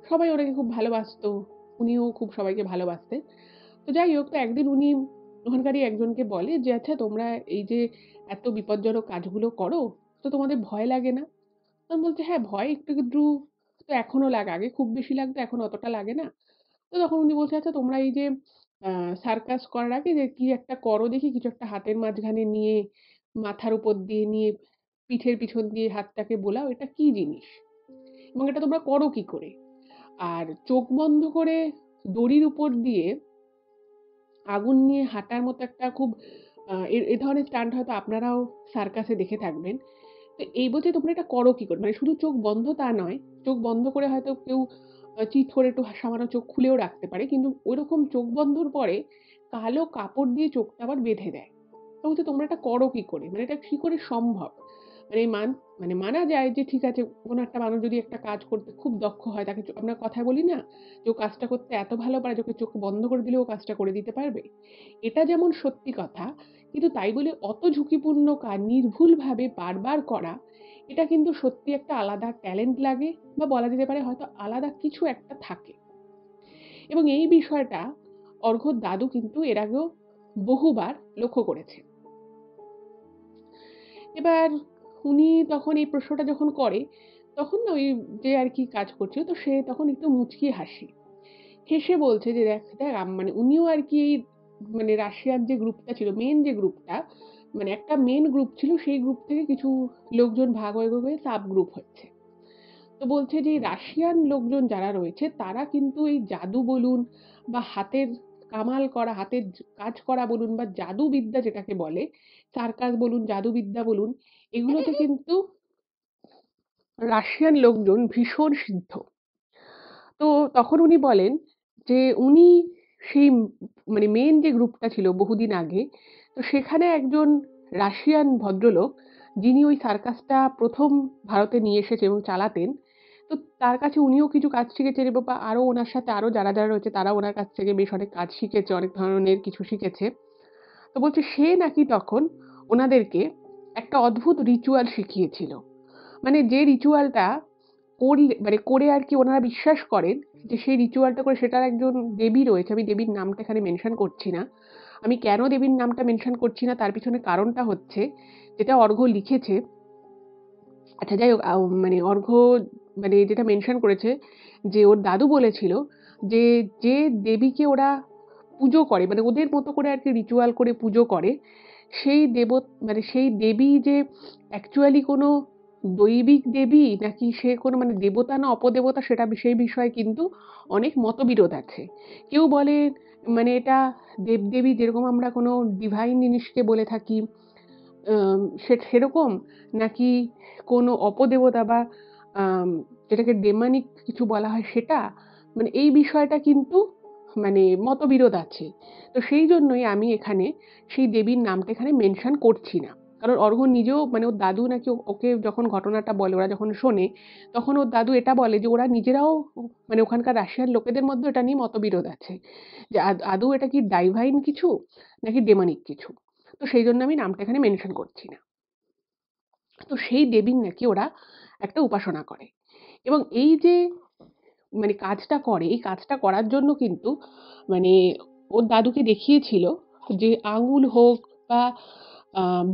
Speaker 1: সবাই ওনাকে খুব ভালোবাসতো। উনিও খুব সবাইকে ভালোবাসতেন। তো যাই হোক, তো একদিন উনি ওখানকারই একজনকে বলে যে, "আচ্ছা তোমরা এই যে এত বিপজ্জনক কাজগুলো করো, তো তোমাদের ভয় লাগে না?" তখন বলছে, "হ্যাঁ, ভয় একটু আধটু তো এখনো লাগে। আগে খুব বেশি লাগতো, এখন অতটা লাগে না।" তো তখন উনি বলছে, "আচ্ছা তোমরা এই যে আ সার্কাস করার আগে যে কি একটা করো দেখি, কিছু একটা হাতের মাঝখানে নিয়ে, মাথার উপর দিয়ে নিয়ে, পিঠের পিছন দিয়ে হাতটাকে বোলাও, এটা কি জিনিস? এবং এটা তোমরা করো কি করে? আর চোখ বন্ধ করে দড়ির উপর দিয়ে আগুন নিয়ে হাঁটার মতো একটা খুব এ ধরনের স্টান্ট হয়তো আপনারাও সার্কাসে দেখে থাকবেন। তো এই বলছে তোমরা এটা করো কি করে? মানে শুধু চোখ বন্ধ তা নয়। চোখ বন্ধ করে হয়তো কেউ চিৎ করে একটু সামান্য চোখ খুলেও রাখতে পারে। কিন্তু ঐরকম চোখ বন্ধর পরে কালো কাপড় দিয়ে চোখটা আবার বেঁধে দেয়। তো বলছে তোমরা এটা করো কি করে? মানে এটা কি করে সম্ভব? মানে মানে মানা যায় যে ঠিক আছে, কোনো একটা মানুষ যদি একটা কাজ করতে খুব দক্ষ হয়, তাকে আমরা কথায় বলি না? যে ও কাজটা করতে এত ভালো পারে যে ওকে চোখ বন্ধ করে দিলেও ও কাজটা করে দিতে পারবে। এটা যেমন সত্যি কথা, কিন্তু তাই বলে অত ঝুঁকিপূর্ণ কাজ নির্ভুলভাবে বারবার করা, এটা কিন্তু সত্যি একটা আলাদা ট্যালেন্ট লাগে বা বলা যেতে পারে হয়তো আলাদা কিছু একটা থাকে। এবং এই বিষয়টা অর্ঘ্যর দাদু কিন্তু এর আগেও বহুবার লক্ষ্য করেছেন। এবার উনি তখন এই প্রশ্নটা যখন করে, তখন না ওই যে আরকি কাজ করছিল, তো সে তখন একটু মুচকি হাসে। হেসে বলছে যে, "দেখ, দেখ মানে উনিও আরকি এই মানে রাশিয়ার যে গ্রুপটা ছিল, মেইন যে গ্রুপটা, মানে একটা মেন গ্রুপ ছিল, সেই গ্রুপ থেকে কিছু লোকজন ভাগ হয়ে হয়ে সাব গ্রুপ হচ্ছে। তো বলছে যে রাশিয়ান লোকজন যারা রয়েছে তারা কিন্তু এই জাদু বলুন বা হাতের কামাল করা, হাতের কাজ করা বলুন বা জাদুবিদ্যা যেটাকে বলে, সার্কাস বলুন, জাদুবিদ্যা বলুন, এগুলোতে কিন্তু রাশিয়ান লোকজন ভীষণ সিদ্ধ। তো তখন উনি বলেন যে উনি সেই মানে মেন যে গ্রুপটা ছিল বহুদিন আগে, তো সেখানে একজন রাশিয়ান ভদ্রলোক যিনি ওই সার্কাসটা ১ম ভারতে নিয়ে এসেছে এবং চালাতেন। তো তার কাছে উনিও কিছু কাজ শিখেছেন এবং আরো ওনার সাথে আরো যারা রয়েছে তারাও ওনার কাছ থেকে বেশ অনেক কাজ শিখেছে, অনেক ধরনের কিছু শিখেছে। তো বলছে সে নাকি তখন ওনাদেরকে একটা অদ্ভুত রিচুয়াল শিখিয়েছিল। মানে যে রিচুয়ালটা করে আরকি ওনারা বিশ্বাস করেন যে সেই রিচুয়ালটা করে, সেটার একজন দেবী রয়েছে। আমি দেবীর নামটা এখানে মেনশন করছি না। আমি কেন দেবীর নামটা মেনশন করছি না তার পিছনে কারণটা হচ্ছে, যেটা অর্ঘ্য লিখেছে, আচ্ছা যাই হোক, মানে অর্ঘ্য মানে যেটা মেনশন করেছে যে ওর দাদু বলেছিল যে, যে দেবীকে ওরা পুজো করে, মানে ওদের মতো করে আরকি রিচুয়াল করে পুজো করে, সেই মানে সেই দেবী যে অ্যাকচুয়ালি কোনো দৈবিক দেবী নাকি সে কোনো মানে দেবতা না অপদেবতা, সেটা সেই বিষয়ে কিন্তু অনেক মতবিরোধ আছে। কেউ বলে মানে এটা দেবদেবী যেরকম আমরা কোনো ডিভাইন জিনিসকে বলে থাকি, সেরকম, নাকি কোনো অপদেবতা বা আম যেটাকে ডেমনিক কিছু বলা হয় সেটা। মানে এই বিষয়টা কিন্তু মানে মতবিরোধ আছে। তো সেই জন্যই আমি এখানে সেই দেবীর নামটা এখানে মেনশন করছি না। কারণ অর্ঘ্য নিজেও মানে ওর দাদু নাকি ওকে যখন ঘটনাটা বলে, ওরা যখন শোনে, তখন ওর দাদু এটা বলে যে ওরা নিজেরাও মানে ওখানকার রাশিয়ান লোকেদের মধ্যে এটা নিয়ে মতবিরোধ আছে। যে আদৌ এটা কি ডাইভাইন কিছু নাকি ডেমনিক কিছু। তো সেইজন্য আমি নামটা এখানে মেনশন করছি না। তো সেই দেবীর নাকি ওরা একটা উপাসনা করে এবং এই যে মানে কাজটা করে, এই কাজটা করার জন্য কিন্তু মানে ওর দাদুকে দেখিয়েছিল যে আঙুল হোক বা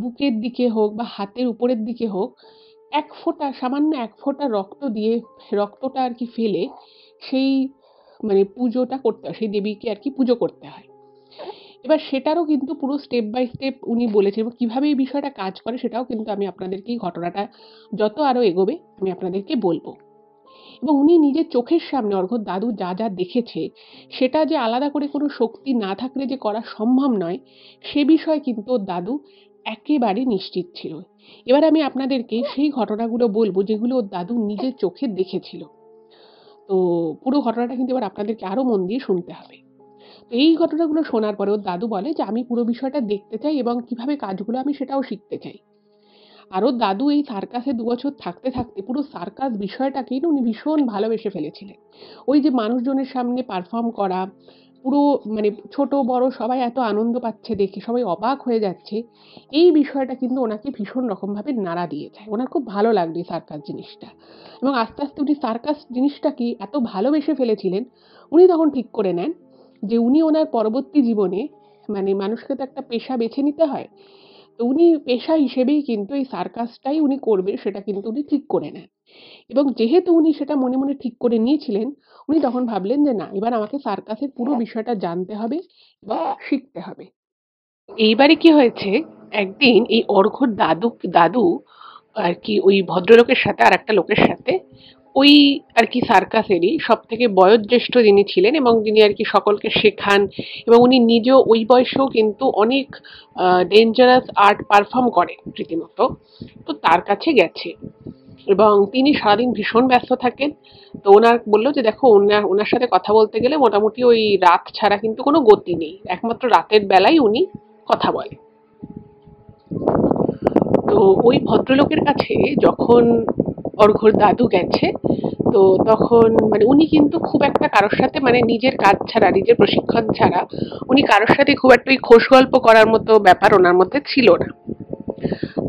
Speaker 1: বুকের দিকে হোক বা হাতের উপরের দিকে হোক, ১ ফোঁটা সামান্য ১ ফোঁটা রক্ত দিয়ে, রক্তটা আরকি ফেলে সেই মানে পুজোটা করতে হয়। সেই দেবীকে আরকি পুজো করতে হয়। এবার সেটারও কিন্তু পুরো স্টেপ বাই স্টেপ উনি বলেছেন এবং কিভাবে এই বিষয়টা কাজ করে সেটাও কিন্তু আমি আপনাদেরকে এই ঘটনাটা যত আরো এগোবে আমি আপনাদেরকে বলব। এবং উনি নিজের চোখের সামনে অর্ঘ্যর দাদু যা যা দেখেছে, সেটা যে আলাদা করে কোনো শক্তি না থাকলে যে করা সম্ভব নয়, সে বিষয়ে কিন্তু ওর দাদু একেবারে নিশ্চিত ছিল। এবার আমি আপনাদেরকে সেই ঘটনাগুলো বলব যেগুলো ওর দাদু নিজের চোখে দেখেছিল। তো পুরো ঘটনাটা কিন্তু এবার আপনাদেরকে আরো মন দিয়ে শুনতে হবে। তো এই ঘটনাগুলো শোনার পরে ওর দাদু বলে যে আমি পুরো বিষয়টা দেখতে চাই এবং কিভাবে কাজগুলো আমি সেটাও শিখতে চাই। আর ওর দাদু এই সার্কাসে ২ বছর থাকতে থাকতে পুরো সার্কাস বিষয়টাকেই না উনি ভীষণ ভালোবেসে ফেলেছিলেন। ওই যে মানুষজনের সামনে পারফর্ম করা, পুরো মানে ছোট বড় সবাই এত আনন্দ পাচ্ছে দেখে, সবাই অবাক হয়ে যাচ্ছে। এই বিষয়টা কিন্তু ওনাকে ভীষণ রকমভাবে নাড়া দিয়ে যায়। ওনার খুব ভালো লাগতো এই সার্কাস জিনিসটা। এবং আস্তে আস্তে উনি সার্কাস জিনিসটাকে এত ভালোবেসে ফেলেছিলেন, উনি তখন ঠিক করে নেন যে উনি ওনার পরবর্তী জীবনে মানে মানুষকে তো একটা পেশা বেছে নিতে হয়। তো উনি পেশা হিসেবেই কিন্তু এই সার্কাসটাই উনি করবেন সেটা কিন্তু উনি ঠিক করে নেন। এবং যেহেতু উনি সেটা মনে মনে ঠিক করে নিয়েছিলেন, উনি তখন ভাবলেন যে না, এবার আমাকে সার্কাসের পুরো বিষয়টা জানতে হবে বা শিখতে হবে। এইবারে কি হয়েছে, একদিন এই অর্ঘ্যর দাদু আরকি ওই ভদ্রলোকের সাথে আরেকটা লোকের সাথে ওই আরকি সার্কাসেরই সবথেকে বয়োজ্যেষ্ঠ যিনি ছিলেন এবং যিনি আরকি সকলকে শেখান এবং উনি নিজেও ওই বয়সেও কিন্তু অনেক ডেঞ্জারাস আর্ট পারফর্ম করেন রীতিমতো। তো তার কাছে গেছে এবং তিনি সারাদিন ভীষণ ব্যস্ত থাকেন। তো ওনার বলল যে দেখো, ওনার সাথে কথা বলতে গেলে মোটামুটি ওই রাত ছাড়া কিন্তু কোনো গতি নেই। একমাত্র রাতের বেলায় উনি কথা বলেন। তো ওই ভদ্রলোকের কাছে যখন অর্ঘ্যর দাদু গেছে, তো তখন মানে উনি কিন্তু খুব একটা কারোর সাথে মানে নিজের কাজ ছাড়া, নিজের প্রশিক্ষণ ছাড়া উনি কারোর সাথে খুব একটা ওই খোশ গল্প করার মতো ব্যাপার ওনার মধ্যে ছিল না।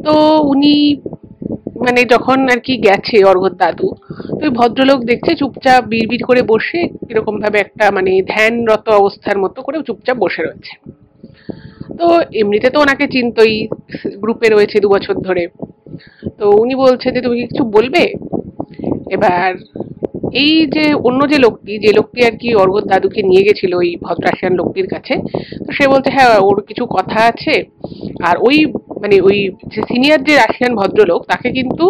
Speaker 1: তো উনি মানে যখন আরকি গেছে অর্ঘ্যর দাদু, তো ওই ভদ্রলোক দেখছে চুপচাপ বিড়বিড় করে বসে এরকম ভাবে একটা মানে ধ্যানরত অবস্থার মতো করে চুপচাপ বসে রয়েছে। তো এমনিতে তো ওনাকে চিনতই, গ্রুপে রয়েছে ২ বছর ধরে। তো উনি বলছে যে তুমি কি কিছু বলবে? এবার এই যে অন্য যে লোকটি আর কি অর্ঘ্যর দাদুকে নিয়ে গেছিল ওই ভদ্রাসিয়ান লোকটির কাছে, তো সে বলছে হ্যাঁ ওর কিছু কথা আছে। আর ওই মানে ওই যে সিনিয়র যে রাশিয়ান ভদ্রলোক তাকে কিন্তু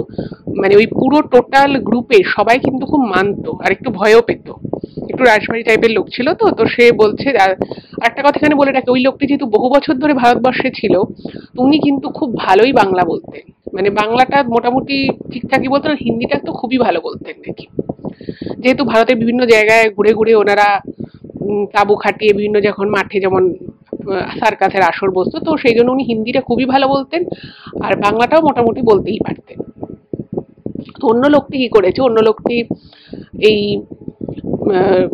Speaker 1: মানে ওই পুরো টোটাল গ্রুপে সবাই কিন্তু খুব মানতো আর একটু ভয়ও পেত। একটু রাজবাড়ি টাইপের লোক ছিল, তো সে বলছে। আর একটা কথা এখানে বলে রাখি, ওই লোকটি যেহেতু বহু বছর ধরে ভারতবর্ষে ছিল, তো উনি কিন্তু খুব ভালোই বাংলা বলতেন। মানে বাংলাটা মোটামুটি ঠিকঠাকই বলতেন, আর হিন্দিটা তো খুবই ভালো বলতেন নাকি। যেহেতু ভারতের বিভিন্ন জায়গায় ঘুরে ঘুরে ওনারা তাঁবু খাটিয়ে বিভিন্ন যখন মাঠে যেমন সার্কাসের আসর বসতো, তো সেই জন্য উনি হিন্দিটা খুবই ভালো বলতেন আর বাংলাটাও মোটামুটি বলতেই পারতেন। তো অন্য লোকটি কি করেছে, অন্য লোকটি এই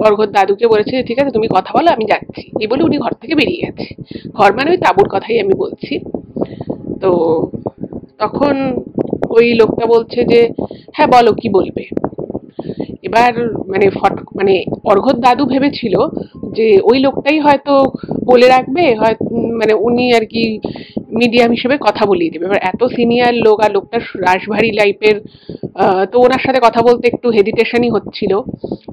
Speaker 1: অর্ঘ্যর দাদুকে বলেছে ঠিক আছে তুমি কথা বলো আমি যাচ্ছি, এই বলে উনি ঘর থেকে বেরিয়ে গেছে। ঘর মানে ওই তাঁবুর কথাই আমি বলছি। তো তখন ওই লোকটা বলছে যে হ্যাঁ বলো কি বলবে। এবার মানে অর্ঘ্যর দাদু ভেবেছিল যে ওই লোকটাই হয়তো বলে রাখবে, হয় মানে উনি আর কি মিডিয়াম হিসেবে কথা বলিয়ে দেবে। এবার এত সিনিয়র লোক আর লোকটা রাশভারী লাইফের, তো ওনার সাথে কথা বলতে একটু হেজিটেশনই হচ্ছিল।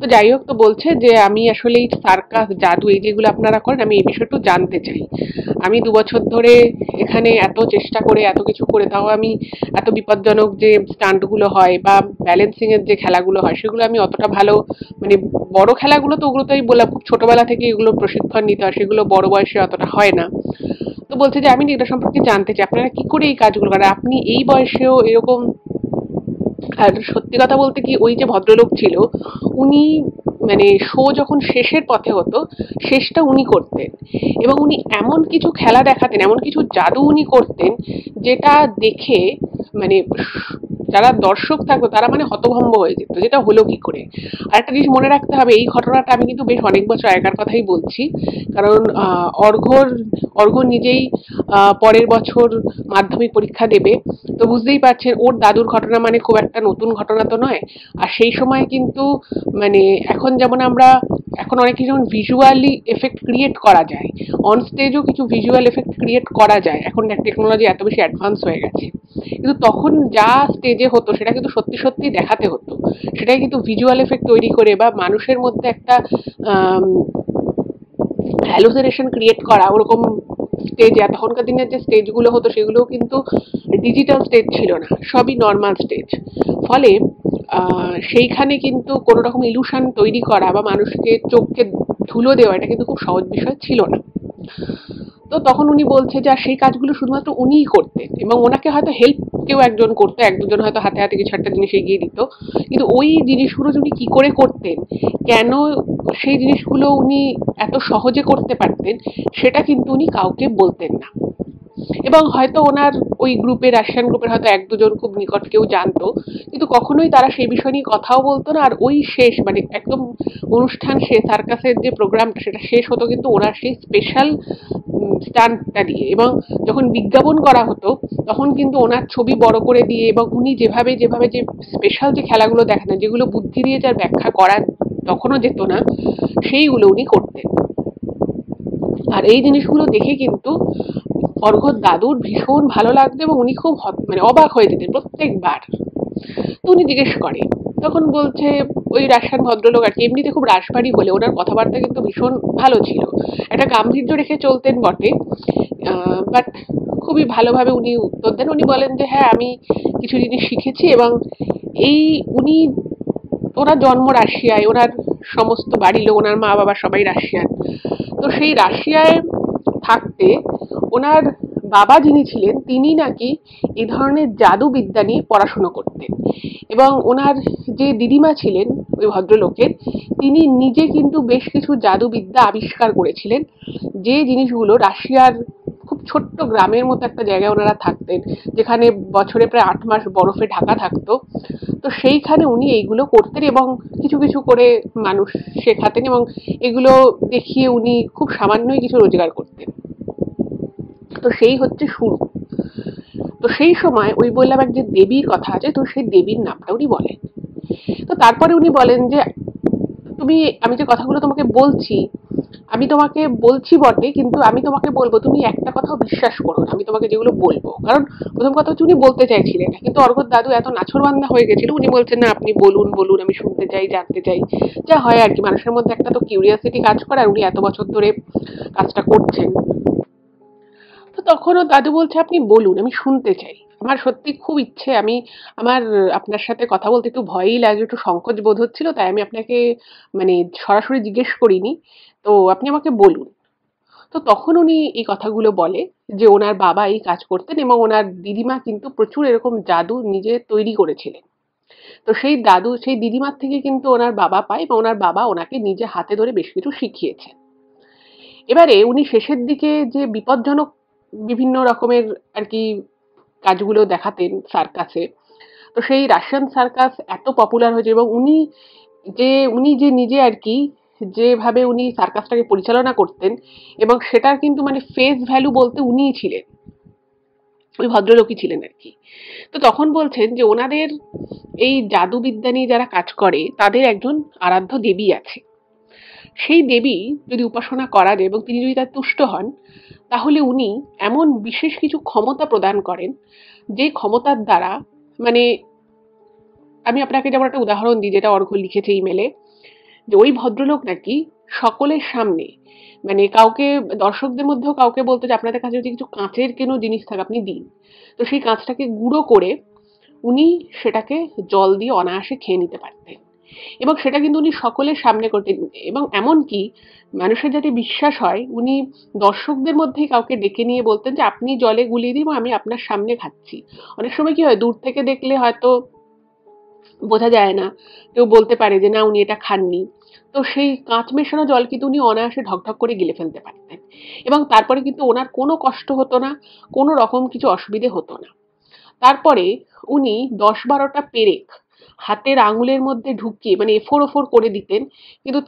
Speaker 1: তো যাই হোক, তো বলছে যে আমি আসলে এই সার্কাস জাদু এই যেগুলো আপনারা করেন আমি এই বিষয়টা জানতে চাই। আমি 2 বছর ধরে এখানে এত চেষ্টা করে এত কিছু করে, তাও আমি এত বিপজ্জনক যে স্টান্টগুলো হয় বা ব্যালেন্সিং এর যে খেলাগুলো হয় সেগুলো আমি অতটা ভালো, মানে বড় খেলাগুলো তো ওগুলো তো আমি বললাম খুব ছোটবেলা থেকে এগুলো প্রশিক্ষণ নিতে হয়, সেগুলো বড় বয়সে অতটা হয় না। তো বলছে যে আমি এটা সম্পর্কে জানতে চাই আপনারা কি করে এই কাজগুলো করেন, আপনি এই বয়সেও এরকম। আর সত্যি কথা বলতে কি, ওই যে ভদ্রলোক ছিল উনি মানে শো যখন শেষের পথে হতো শেষটা উনি করতেন, এবং উনি এমন কিছু খেলা দেখাতেন, এমন কিছু জাদু উনি করতেন যেটা দেখে মানে যারা দর্শক থাকতো তারা মানে হতভম্ব হয়ে যেত, যেটা হলো কি করে। আর একটা জিনিস মনে রাখতে হবে, এই ঘটনাটা আমি কিন্তু বেশ অনেক বছর আগেকার কথাই বলছি, কারণ অর্ঘ্য নিজেই পরের বছর মাধ্যমিক পরীক্ষা দেবে। তো বুঝতেই পারছেন ওর দাদুর ঘটনা মানে খুব একটা নতুন ঘটনা তো নয়। আর সেই সময় কিন্তু মানে এখন যেমন আমরা এখন অনেক কিছু যেমন ভিজুয়ালি এফেক্ট ক্রিয়েট করা যায়, অন স্টেজও কিছু ভিজুয়াল এফেক্ট ক্রিয়েট করা যায়, এখন টেকনোলজি এত বেশি অ্যাডভান্স হয়ে গেছে। কিন্তু তখন যা স্টেজে হতো সেটা কিন্তু সত্যি সত্যি দেখাতে হতো, সেটাই কিন্তু ভিজুয়াল এফেক্ট তৈরি করে বা মানুষের মধ্যে একটা হ্যালুসিনেশন ক্রিয়েট করা ওরকম স্টেজ। তখনকার দিনের যে স্টেজগুলো হতো সেগুলোও কিন্তু ডিজিটাল স্টেজ ছিল না, সবই নর্মাল স্টেজ। ফলে সেইখানে কিন্তু কোনো রকম ইলুশন তৈরি করা বা মানুষকে চোখকে ধুলো দেওয়া এটা কিন্তু খুব সহজ বিষয় ছিল না। তো তখন উনি বলছে যে সেই কাজগুলো শুধুমাত্র উনিই করতেন, এবং ওনাকে হয়তো হেল্প কেউ একজন করতো, এক দুজন হয়তো হাতে হাতে কিছু একটা জিনিস এগিয়ে দিত, কিন্তু ওই জিনিসগুলো উনি কি করে করতেন, কেন সেই জিনিসগুলো উনি এত সহজে করতে পারতেন, সেটা কিন্তু উনি কাউকে বলতেন না। এবং হয়তো ওনার ওই গ্রুপের রাশিয়ান গ্রুপের হয়তো এক দুজন খুব নিকট কেউ জানতো, কিন্তু কখনোই তারা সেই বিষয় নিয়ে কথাও বলতো না। আর ওই শেষ মানে একদম অনুষ্ঠান শেষ, সার্কাসের যে প্রোগ্রামটা সেটা শেষ হতো কিন্তু ওনার সেই স্পেশাল স্টান্টটা দিয়ে, এবং যখন বিজ্ঞাপন করা হতো তখন কিন্তু ওনার ছবি বড় করে দিয়ে, এবং উনি যেভাবে যেভাবে যে স্পেশাল যে খেলাগুলো দেখাতেন যেগুলো বুদ্ধি দিয়ে যার ব্যাখ্যা করা তখনও যেত না, সেইগুলো উনি করতেন। আর এই জিনিসগুলো দেখে কিন্তু অর্ঘ্যর দাদুর ভীষণ ভালো লাগতো, এবং উনি খুব মানে অবাক হয়ে যেতেন প্রত্যেকবার। তো উনি জিজ্ঞেস করে, তখন বলছে ওই রাশিয়ান ভদ্রলোক আর কি এমনিতে খুব রাশভারী হলে ওনার কথাবার্তা কিন্তু ভীষণ ভালো ছিল, একটা গাম্ভীর্য রেখে চলতেন বটে, বাট খুবই ভালোভাবে উনি উত্তর দেন। উনি বলেন যে হ্যাঁ আমি কিছু জিনিস শিখেছি, এবং এই উনি ওনার জন্ম রাশিয়ায়, ওনার সমস্ত বাড়ির লোক ওনার মা বাবা সবাই রাশিয়ান। তো সেই রাশিয়ায় থাকতে ওনার বাবা যিনি ছিলেন তিনি নাকি এই ধরনের জাদুবিদ্যা নিয়ে পড়াশুনো করতেন, এবং ওনার যে দিদিমা ছিলেন ওই ভদ্রলোকের, তিনি নিজে কিন্তু বেশ কিছু জাদুবিদ্যা আবিষ্কার করেছিলেন, যে জিনিসগুলো রাশিয়ার খুব ছোট্ট গ্রামের মতো একটা জায়গায় ওনারা থাকতেন, যেখানে বছরে প্রায় 8 মাস বরফে ঢাকা থাকতো। তো সেইখানে উনি এইগুলো করতেন এবং কিছু কিছু করে মানুষ শেখাতেন, এবং এগুলো দেখিয়ে উনি খুব সামান্যই কিছু রোজগার করতেন। তো সেই হচ্ছে শুরু। তো সেই সময় ওই বললাম এক যে দেবীর কথা আছে, তো সেই দেবীর নামটা উনি বলেন। তো তারপরে উনি বলেন যে তুমি, আমি যে কথাগুলো তোমাকে বলছি, আমি তোমাকে বলছি বটে, কিন্তু আমি তোমাকে বলবো তুমি একটা কথাও বিশ্বাস করো না আমি তোমাকে যেগুলো বলবো। কারণ প্রথম কথা হচ্ছে উনি বলতে চাইছিলেন না, কিন্তু অর্ঘ্যর দাদু এত নাছোড়বান্দা হয়ে গেছিল, উনি বলছেন না আপনি বলুন বলুন আমি শুনতে চাই জানতে চাই, যা হয় আর কি মানুষের মধ্যে একটা তো কিউরিয়াসিটি কাজ করে, আর উনি এত বছর ধরে কাজটা করছেন। তো তখনও দাদু বলছে, আপনি বলুন, আমি শুনতে চাই। আমার সত্যি খুব ইচ্ছে, আমার আপনার সাথে কথা বলতে একটু ভয়ই লাগে, একটু সংকোচ বোধ হচ্ছিল, তাই আমি আপনাকে মানে সরাসরি জিজ্ঞেস করিনি। তো আপনি আমাকে বলুন। তো তখন উনি এই কথাগুলো বলে যে ওনার বাবা এই কাজ করতেন এবং ওনার দিদিমা কিন্তু প্রচুর এরকম জাদু নিজে তৈরি করেছিলেন। তো সেই দিদিমার থেকে কিন্তু ওনার বাবা পায় এবং ওনার বাবা ওনাকে নিজে হাতে ধরে বেশ কিছু শিখিয়েছেন। এবারে উনি শেষের দিকে যে বিপজ্জনক বিভিন্ন রকমের আর কি কাজগুলো দেখাতেন সার্কাসে, তো সেই রাশিয়ান সার্কাস এত পপুলার হয়েছে এবং উনি যে নিজে আর কি যেভাবে উনি সার্কাসটাকে পরিচালনা করতেন এবং সেটার কিন্তু মানে ফেস ভ্যালু বলতে উনিই ছিলেন, ওই ভদ্রলোকই ছিলেন আর কি। তো তখন বলছেন যে ওনাদের এই জাদুবিদ্যা নিয়ে যারা কাজ করে তাদের একজন আরাধ্য দেবী আছে। সেই দেবী যদি উপাসনা করা যায় এবং তিনি যদি তার তুষ্ট হন, তাহলে উনি এমন বিশেষ কিছু ক্ষমতা প্রদান করেন, যে ক্ষমতার দ্বারা মানে আমি আপনাকে যেমন একটা উদাহরণ দিই, যেটা অর্ঘ্য লিখেছে ইমেলে, যে ওই ভদ্রলোক নাকি সকলের সামনে মানে কাউকে, দর্শকদের মধ্যেও কাউকে বলতো যে আপনাদের কাছে যদি কিছু কাঁচের কোনো জিনিস থাকে আপনি দিন। তো সেই কাঁচটাকে গুঁড়ো করে উনি সেটাকে জল দিয়ে অনায়াসে খেয়ে নিতে পারতেন এবং সেটা কিন্তু উনি সকলের সামনে করতেন। এবং এমনকি মানুষের যাতে বিশ্বাস হয়, উনি দর্শকদের মধ্যেই কাউকে ডেকে নিয়ে বলতেন যে আপনি জলে গুলিয়ে দিন, আমি আপনার সামনে খাচ্ছি। অনেক সময় কি হয়, দূর থেকে দেখলে হয়তো বোঝা যায় না, কেউ বলতে পারে যে না উনি এটা খাননি। তো সেই কাঁচ মেশানো জল কিন্তু উনি অনায়াসে ঢকঢক করে গিলে ফেলতে পারতেন এবং তারপরে কিন্তু ওনার কোনো কষ্ট হতো না, কোনো রকম কিছু অসুবিধে হতো না। তারপরে উনি ১০-১২টা পেরেক হাতের আঙুলের মধ্যে ঢুকিয়ে মানে এফোড় ওফোড় করে দিতেন, কিন্তু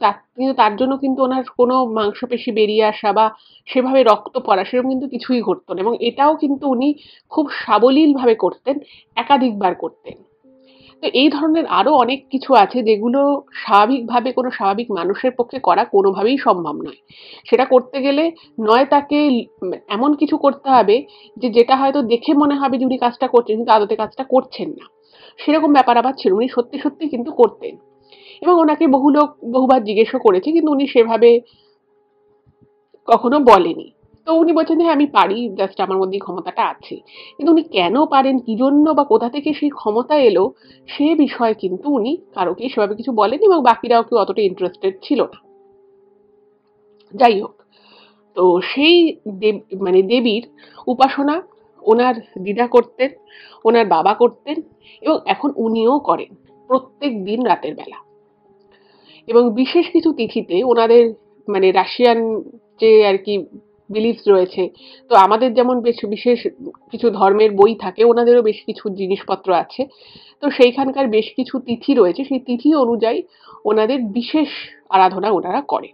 Speaker 1: তার জন্য কিন্তু ওনার কোনো মাংসপেশি বেরিয়ে আসা বা সেভাবে রক্ত পড়া সেরকম কিন্তু কিছুই ঘটতো না এবং এটাও কিন্তু উনি খুব সাবলীলভাবে করতেন, একাধিকবার করতেন। তো এই ধরনের আরো অনেক কিছু আছে যেগুলো স্বাভাবিকভাবে কোনো স্বাভাবিক মানুষের পক্ষে করা কোনোভাবেই সম্ভব নয়। সেটা করতে গেলে নয় তাকে এমন কিছু করতে হবে যেটা হয়তো দেখে মনে হবে যে উনি কাজটা করছেন কিন্তু আদতে কাজটা করছেন না। সেরকম ব্যাপার আবার ছিল, উনি সত্যি সত্যি কিন্তু করতেন এবং ওনাকে বহু লোক বহুবার জিজ্ঞেসও করেছে কিন্তু উনি সেভাবে কখনো বলেনি। তো উনি বলছেন যে হ্যাঁ আমি পারি, জাস্ট আমার মধ্যে এই ক্ষমতাটা আছে। কিন্তু উনি কেন পারেন, কি জন্য বা কোথা থেকে সেই ক্ষমতা এলো, সে বিষয়ে কিন্তু উনি কারোকেই সেভাবে কিছু বলেনি এবং বাকিরাও কেউ অতটা ইন্টারেস্টেড ছিল না। যাই হোক, তো সেই দেব মানে দেবীর উপাসনা ওনার দিদা করতেন, ওনার বাবা করতেন এবং এখন উনিও করেন প্রত্যেক দিন রাতের বেলা। এবং বিশেষ কিছু তিথিতে ওনাদের মানে রাশিয়ান যে আর কি বিলিফস রয়েছে, তো আমাদের যেমন বেশ বিশেষ কিছু ধর্মের বই থাকে, ওনাদেরও বেশ কিছু জিনিসপত্র আছে। তো সেইখানকার বেশ কিছু তিথি রয়েছে, সেই তিথি অনুযায়ী ওনাদের বিশেষ আরাধনা ওনারা করে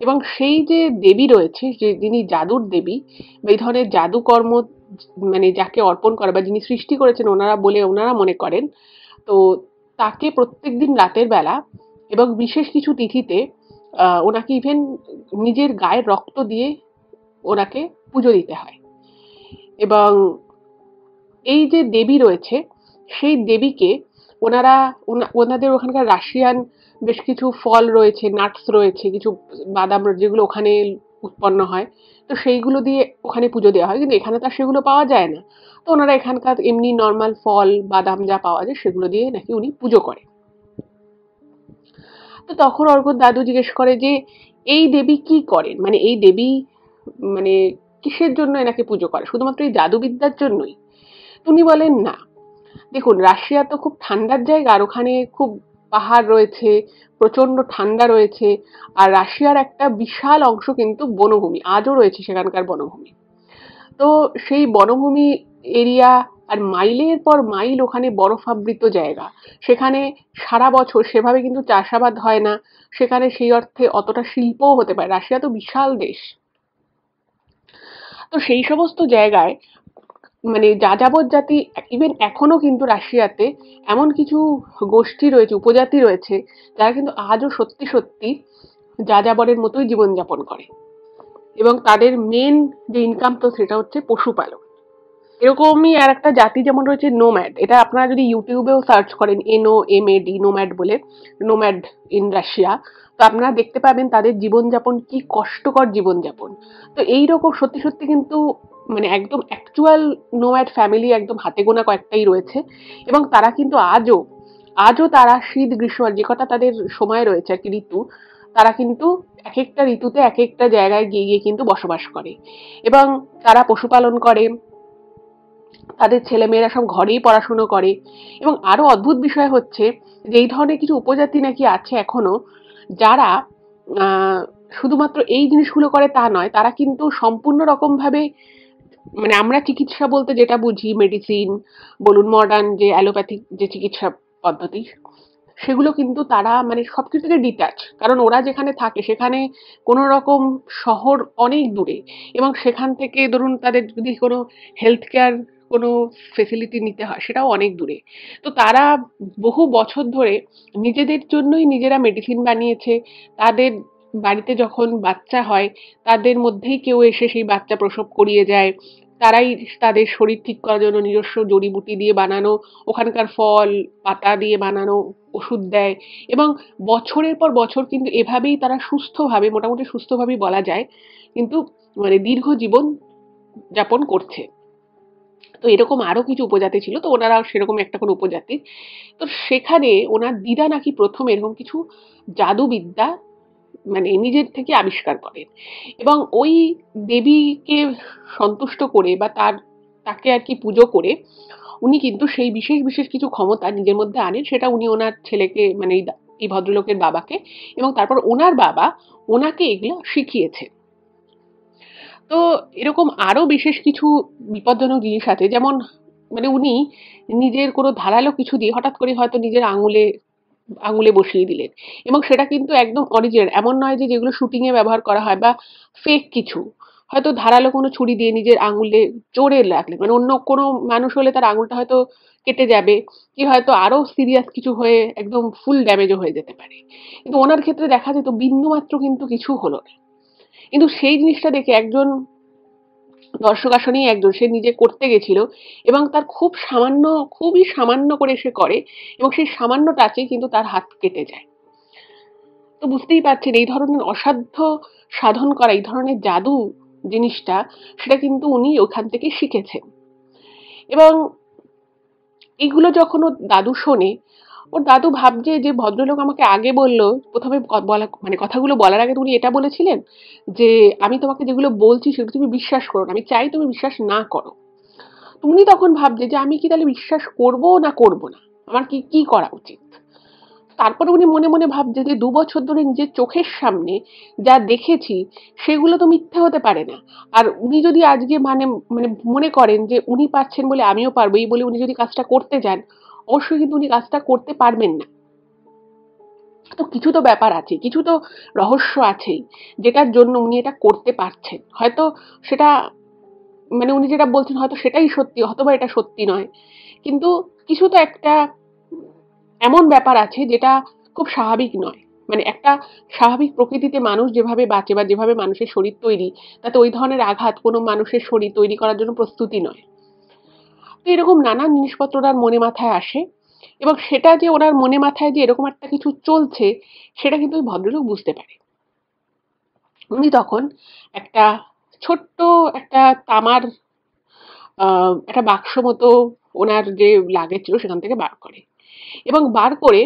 Speaker 1: এবং সেই যে দেবী রয়েছে, যে যিনি জাদুর দেবী বা এই ধরনের জাদুকর্ম মানে যাকে অর্পণ করে বা যিনি সৃষ্টি করেছেন ওনারা বলে ওনারা মনে করেন, তো তাকে প্রত্যেকদিন রাতের বেলা এবং বিশেষ কিছু তিথিতে ওনাকে ইভেন নিজের গায়ের রক্ত দিয়ে ওনাকে পুজো দিতে হয়। এবং এই যে দেবী রয়েছে, সেই দেবীকে ওনারা ওনাদের ওখানকার রাশিয়ান বেশ কিছু ফল রয়েছে, নাটস রয়েছে, কিছু বাদাম যেগুলো ওখানে উৎপন্ন হয়, তো সেইগুলো দিয়ে ওখানে পুজো দেওয়া হয়, কিন্তু এখানে তো আর সেগুলো পাওয়া যায় না। তো ওনারা এখানকার এমনি নর্মাল ফল বাদাম যা পাওয়া যায় সেগুলো দিয়ে নাকি উনি পুজো করে। তো তখন অর্ঘ্যর দাদু জিজ্ঞেস করে যে এই দেবী কি করেন, মানে এই দেবী মানে কিসের জন্য এনাকে পুজো করে, শুধুমাত্র এই জাদুবিদ্যার জন্যই? উনি বলেন না, দেখুন রাশিয়া তো খুব ঠান্ডার জায়গা আর ওখানে খুব পাহাড় রয়েছে, প্রচন্ড ঠান্ডা রয়েছে, আর রাশিয়ার একটা বিশাল অংশ কিন্তু বনভূমি, আজও রয়েছে সেখানকার বনভূমি। তো সেই বনভূমি এরিয়া আর মাইলের পর মাইল ওখানে বরফাবৃত জায়গা, সেখানে সারা বছর সেভাবে কিন্তু চাষাবাদ হয় না, সেখানে সেই অর্থে অতটা শিল্পও হতে পারে, রাশিয়া তো বিশাল দেশ। তো সেই সমস্ত জায়গায় মানে যাযাবর জাতি, ইভেন এখনো কিন্তু রাশিয়াতে এমন কিছু গোষ্ঠী রয়েছে, উপজাতি রয়েছে, যারা কিন্তু আজও সত্যি সত্যি যাযাবরের মতোই জীবনযাপন করে এবং তাদের মেন যে ইনকাম তো সেটা হচ্ছে পশুপালন। এরকমই আর একটা জাতি যেমন রয়েছে নোম্যাড। এটা আপনারা যদি ইউটিউবেও সার্চ করেন NOMAD নোম্যাড বলে, নোম্যাড ইন রাশিয়া, তো আপনারা দেখতে পাবেন তাদের জীবনযাপন কি কষ্টকর জীবনযাপন। তো এইরকম সত্যি সত্যি কিন্তু মানে একদম অ্যাকচুয়াল নোম্যাড ফ্যামিলি একদম হাতে গোনা কয়েকটাই রয়েছে, এবং তারা কিন্তু আজও তারা শীত গ্রীষ্ম আর যে কটা তাদের সময় রয়েছে আর কি ঋতু, তারা কিন্তু এক একটা ঋতুতে এক একটা জায়গায় গিয়ে গিয়ে কিন্তু বসবাস করে, এবং তারা পশুপালন করে, তাদের ছেলেমেয়েরা সব ঘরেই পড়াশুনো করে। এবং আরো অদ্ভুত বিষয় হচ্ছে যে এই ধরনের কিছু উপজাতি নাকি আছে এখনো, যারা আহ, শুধুমাত্র এই জিনিসগুলো করে তা নয়, তারা কিন্তু সম্পূর্ণ রকম ভাবে মানে আমরা চিকিৎসা বলতে যেটা বুঝি, মেডিসিন বলুন, মডার্ন যে অ্যালোপ্যাথিক যে চিকিৎসা পদ্ধতি, সেগুলো কিন্তু তারা মানে সবকিছু থেকে ডিটাচ। কারণ ওরা যেখানে থাকে সেখানে কোনো রকম শহর অনেক দূরে, এবং সেখান থেকে ধরুন তাদের যদি কোনো হেলথ কেয়ার কোনো ফেসিলিটি নিতে হয় সেটাও অনেক দূরে। তো তারা বহু বছর ধরে নিজেদের জন্যই নিজেরা মেডিসিন বানিয়েছে। তাদের বাড়িতে যখন বাচ্চা হয় তাদের মধ্যেই কেউ এসে সেই বাচ্চা প্রসব করিয়ে যায়। তারাই তাদের শরীর ঠিক করার জন্য নিজস্ব জড়িবুটি দিয়ে বানানো, ওখানকার ফল পাতা দিয়ে বানানো ওষুধ দেয়, এবং বছরের পর বছর কিন্তু এভাবেই তারা সুস্থভাবে, মোটামুটি সুস্থভাবেই বলা যায়, কিন্তু মানে দীর্ঘ জীবন যাপন করছে। তো এরকম আরো কিছু উপজাতি ছিল, তো ওনারাও সেরকম একটা কোনো উপজাতি। তো সেখানে ওনার দিদা নাকি প্রথম এরকম কিছু জাদুবিদ্যা মানে নিজের থেকে আবিষ্কার করেন, এবং ওই দেবীকে সন্তুষ্ট করে বা তাকে আর কি পুজো করে উনি কিন্তু সেই বিশেষ বিশেষ কিছু ক্ষমতা নিজের মধ্যে আনেন। সেটা উনি ওনার ছেলেকে মানে এই ভদ্রলোকের বাবাকে, এবং তারপর ওনার বাবা ওনাকে এগুলো শিখিয়েছে। তো এরকম আরো বিশেষ কিছু বিপজ্জনক জিনিস আছে, যেমন মানে উনি নিজের কোনো ধারালো কিছু দিয়ে হঠাৎ করে হয়তো নিজের আঙুলে আঙুলে বসিয়ে দিলেন, এবং সেটা কিন্তু একদম অরিজিনাল, এমন নয় যে যেগুলো শুটিং এ ব্যবহার করা হয় বা ফেক কিছু। হয়তো ধারালো কোনো ছুরি দিয়ে নিজের আঙুলে জোরে লাগলেন, মানে অন্য কোনো মানুষ হলে তার আঙুলটা হয়তো কেটে যাবে, কি হয়তো আরো সিরিয়াস কিছু হয়ে একদম ফুল ড্যামেজও হয়ে যেতে পারে। কিন্তু ওনার ক্ষেত্রে দেখা যেত বিন্দু মাত্র কিন্তু কিছু হলো না। কিন্তু সেই জিনিসটা দেখে একজন দর্শক আসনেই একজন সে নিজে করতে গেছিল, এবং তার খুব সামান্য, খুবই সামান্য করে সে করে, এবং সেই সামান্য টাচে কিন্তু তার হাত কেটে যায়। তো বুঝতেই পারছেন এই ধরনের অসাধ্য সাধন করা, এই ধরনের জাদু জিনিসটা, সেটা কিন্তু উনি ওখান থেকে শিখেছেন। এবং এগুলো যখন ওর দাদু শোনে, ওর দাদু ভাবছে যে ভদ্রলোক আমাকে আগে বলল, প্রথমে বলা মানে কথাগুলো বলার আগে তো উনি এটা বলেছিলেন যে আমি তোমাকে যেগুলো বলছি সেগুলো তুমি বিশ্বাস করো না, আমি চাই তুমি বিশ্বাস না করো। তো উনি তখন ভাবছে যে আমি কি তাহলে বিশ্বাস করব না করব না, আমার কি কি করা উচিত। তারপরে উনি মনে মনে ভাবছে যে ২ বছর ধরে নিজের চোখের সামনে যা দেখেছি সেগুলো তো মিথ্যে হতে পারে না। আর উনি যদি আজকে মানে মানে মনে করেন যে উনি পারছেন বলে আমিও পারবো, এই বলে উনি যদি কাজটা করতে যান, অবশ্যই কিন্তু উনি কাজটা করতে পারবেন না। তো কিছু তো ব্যাপার আছে, কিছু তো রহস্য আছেই, যেটার জন্য উনি এটা করতে পারছেন। হয়তো সেটা মানে উনি যেটা বলছেন হয়তো সেটাই সত্যি, অথবা এটা সত্যি নয়। কিন্তু কিছু তো একটা এমন ব্যাপার আছে যেটা খুব স্বাভাবিক নয়। মানে একটা স্বাভাবিক প্রকৃতিতে মানুষ যেভাবে বাঁচে বা যেভাবে মানুষের শরীর তৈরি, তাতে ওই ধরনের আঘাত কোনো মানুষের শরীর তৈরি করার জন্য প্রস্তুতি নয়। তো এরকম নানান জিনিসপত্র ওনার মনে মাথায় আসে, এবং সেটা যে ওনার মনে মাথায় যে এরকম একটা কিছু চলছে সেটা কিন্তু ওই ভদ্রলোক বুঝতে পারে। উনি তখন একটা ছোট্ট একটা তামার একটা বাক্স মতো ওনার যে লাগেজ ছিল সেখান থেকে বার করে, এবং বার করে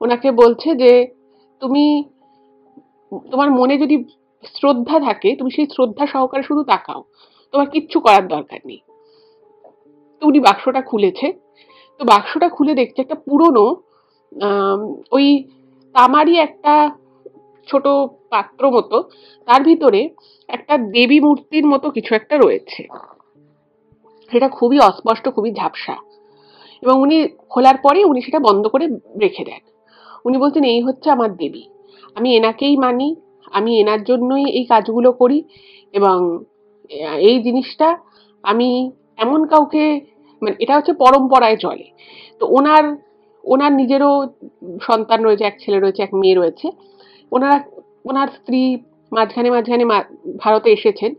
Speaker 1: ওনাকে বলছে যে তুমি তোমার মনে যদি শ্রদ্ধা থাকে তুমি সেই শ্রদ্ধা সহকারে শুধু তাকাও, তোমার কিচ্ছু করার দরকার নেই। তো উনি বাক্সটা খুলেছে। তো বাক্সটা খুলে দেখছে একটা পুরনো আম, ওই তামারই একটা ছোট পাত্র মতো, তার ভিতরে একটা দেবী মূর্তির মতো কিছু একটা রয়েছে। সেটা খুবই অস্পষ্ট, খুবই ঝাপসা, এবং উনি খোলার পরে উনি সেটা বন্ধ করে রেখে দেন। উনি বলছেন এই হচ্ছে আমার দেবী, আমি এনাকেই মানি, আমি এনার জন্যই এই কাজগুলো করি, এবং এই জিনিসটা আমি এমন কাউকে মানে এটা হচ্ছে পরম্পরায় চলে। তো ওনার ওনার নিজেরও সন্তান রয়েছে, এক ছেলে রয়েছে, এক মেয়ে রয়েছে। ওনারা ওনার স্ত্রী মাঝখানে মাঝখানে ভারতে এসেছেন,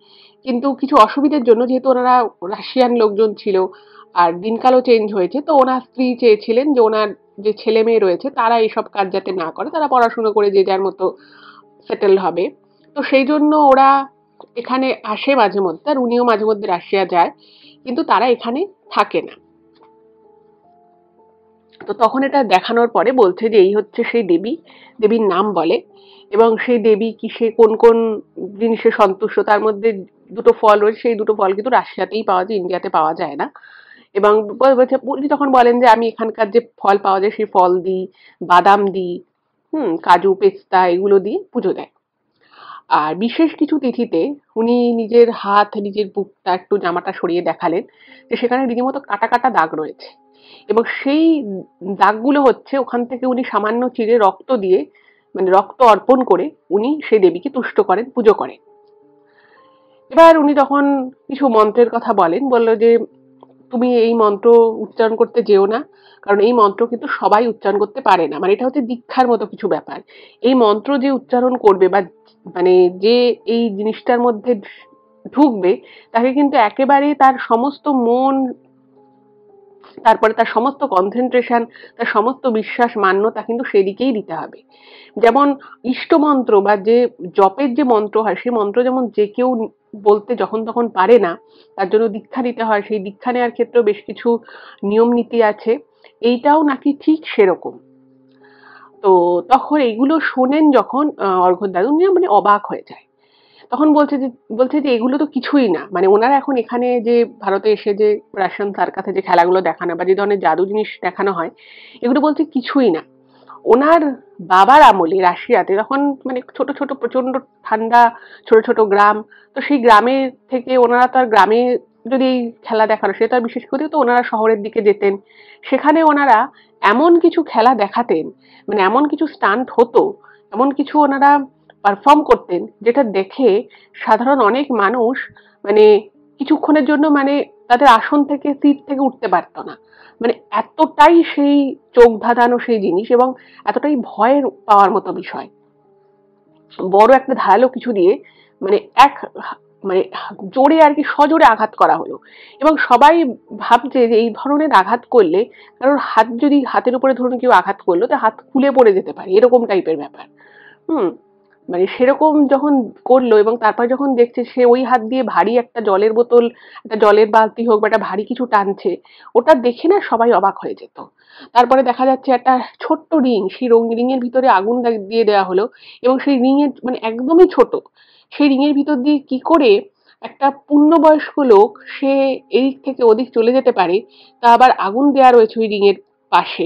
Speaker 1: কিন্তু কিছু অসুবিধার জন্য, যেহেতু ওনারা রাশিয়ান লোকজন ছিল আর দিনকালও চেঞ্জ হয়েছে, তো ওনার স্ত্রী চেয়েছিলেন যে ওনার যে ছেলে মেয়ে রয়েছে তারা এইসব কাজ যাতে না করে, তারা পড়াশুনো করে যে যার মতো সেটেল হবে। তো সেই জন্য ওরা এখানে আসে মাঝে মধ্যে, আর উনিও মাঝে মধ্যে রাশিয়া যায়, কিন্তু তারা এখানে থাকে না। তো তখন এটা দেখানোর পরে বলছে যে এই হচ্ছে সেই দেবী, দেবীর নাম বলে, এবং সেই দেবী কিসে কোন কোন জিনিসে সন্তুষ্ট, তার মধ্যে দুটো ফল রয়েছে, সেই দুটো ফল কিন্তু রাশিয়াতেই পাওয়া যায়, ইন্ডিয়াতে পাওয়া যায় না। এবং উনি তখন বলেন যে আমি এখানকার যে ফল পাওয়া যায় সেই ফল দিই, বাদাম দিই, কাজু পেস্তা এগুলো দিয়ে পুজো দেয়। আর বিশেষ কিছু তিথিতে উনি নিজের হাত, নিজের বুকটা একটু জামাটা সরিয়ে দেখালেন যে সেখানে রীতিমতো কাটা কাটা দাগ রয়েছে, এবং সেই দাগগুলো হচ্ছে ওখান থেকে উনি সামান্য চিরে রক্ত দিয়ে, মানে রক্ত অর্পণ করে উনি সেই দেবীকে তুষ্ট করেন, পুজো করেন। এবার উনি তখন কিছু মন্ত্রের কথা বলেন, বললো যে তুমি এই মন্ত্র উচ্চারণ করতে যেও না, কারণ এই মন্ত্র কিন্তু সবাই উচ্চারণ করতে পারে না, মানে এটা হচ্ছে দীক্ষার মতো কিছু ব্যাপার। এই মন্ত্র যে উচ্চারণ করবে বা মানে যে এই জিনিসটার মধ্যে ঢুকবে, তাকে কিন্তু একেবারে তার সমস্ত মন, তারপরে তার সমস্ত কনসেন্ট্রেশন, তার সমস্ত বিশ্বাস, মান্যতা কিন্তু সেদিকেই দিতে হবে। যেমন ইষ্ট মন্ত্র বা যে জপের যে মন্ত্র হয়, সেই মন্ত্র যেমন যে কেউ বলতে যখন তখন পারে না, তার জন্য দীক্ষা নিতে হয়, সেই দীক্ষা নেওয়ার ক্ষেত্রেও বেশ কিছু নিয়ম নীতি আছে, এইটাও নাকি ঠিক সেরকম। তো তখন এইগুলো শোনেন যখন অর্ঘ্য দাদু, উনি মানে অবাক হয়ে যায়। তখন বলছে যে এগুলো তো কিছুই না, মানে ওনারা এখন এখানে যে ভারতে এসে যে রাশিয়ান সার্কাসে যে খেলাগুলো দেখানো বা যে ধরনের জাদু জিনিস দেখানো হয়, এগুলো বলছে কিছুই না। ওনার বাবার আমলে রাশিয়াতে তখন মানে ছোট ছোট প্রচন্ড ঠান্ডা ছোট ছোট গ্রাম, তো সেই গ্রামের থেকে ওনারা তার গ্রামে যদি এই খেলা দেখানো, সেটা বিশেষ করে তো ওনারা শহরের দিকে যেতেন, সেখানে ওনারা এমন কিছু খেলা দেখাতেন, মানে এমন কিছু স্টান্ট হতো, এমন কিছু ওনারা পারফর্ম করতেন, যেটা দেখে সাধারণ অনেক মানুষ মানে কিছুক্ষণের জন্য মানে তাদের আসন থেকে, সিট থেকে উঠতে পারতো না। মানে এতটাই সেই চোখ ধাঁধানো সেই জিনিস, এবং এতটাই ভয়ের পাওয়ার মতো বিষয়। বড় একটা ধারালো কিছু দিয়ে মানে এক মানে জোরে আর কি, সজোরে আঘাত করা হলো, এবং সবাই ভাবছে যে এই ধরনের আঘাত করলে, কারণ হাত যদি হাতের উপরে ধরুন কেউ আঘাত করলো, তো হাত খুলে পড়ে যেতে পারে, এরকম টাইপের ব্যাপার। হুম মানে সেরকম যখন করলো, এবং তারপর যখন দেখছে সে ওই হাত দিয়ে ভারী একটা জলের বোতল, একটা জলের বালতি হোক বা একটা ভারী কিছু টানছে, ওটা দেখে না সবাই অবাক হয়ে যেত। তারপরে দেখা যাচ্ছে একটা ছোট্ট রিং, সেই রিং এর ভিতরে আগুন দিয়ে দেওয়া হলো, এবং সেই রিং এর মানে একদমই ছোট, সেই রিং এর ভিতর দিয়ে কি করে একটা পূর্ণবয়স্ক লোক সে এদিক থেকে ওদিক চলে যেতে পারে, তা আবার আগুন দেওয়া রয়েছে ওই রিং এর পাশে,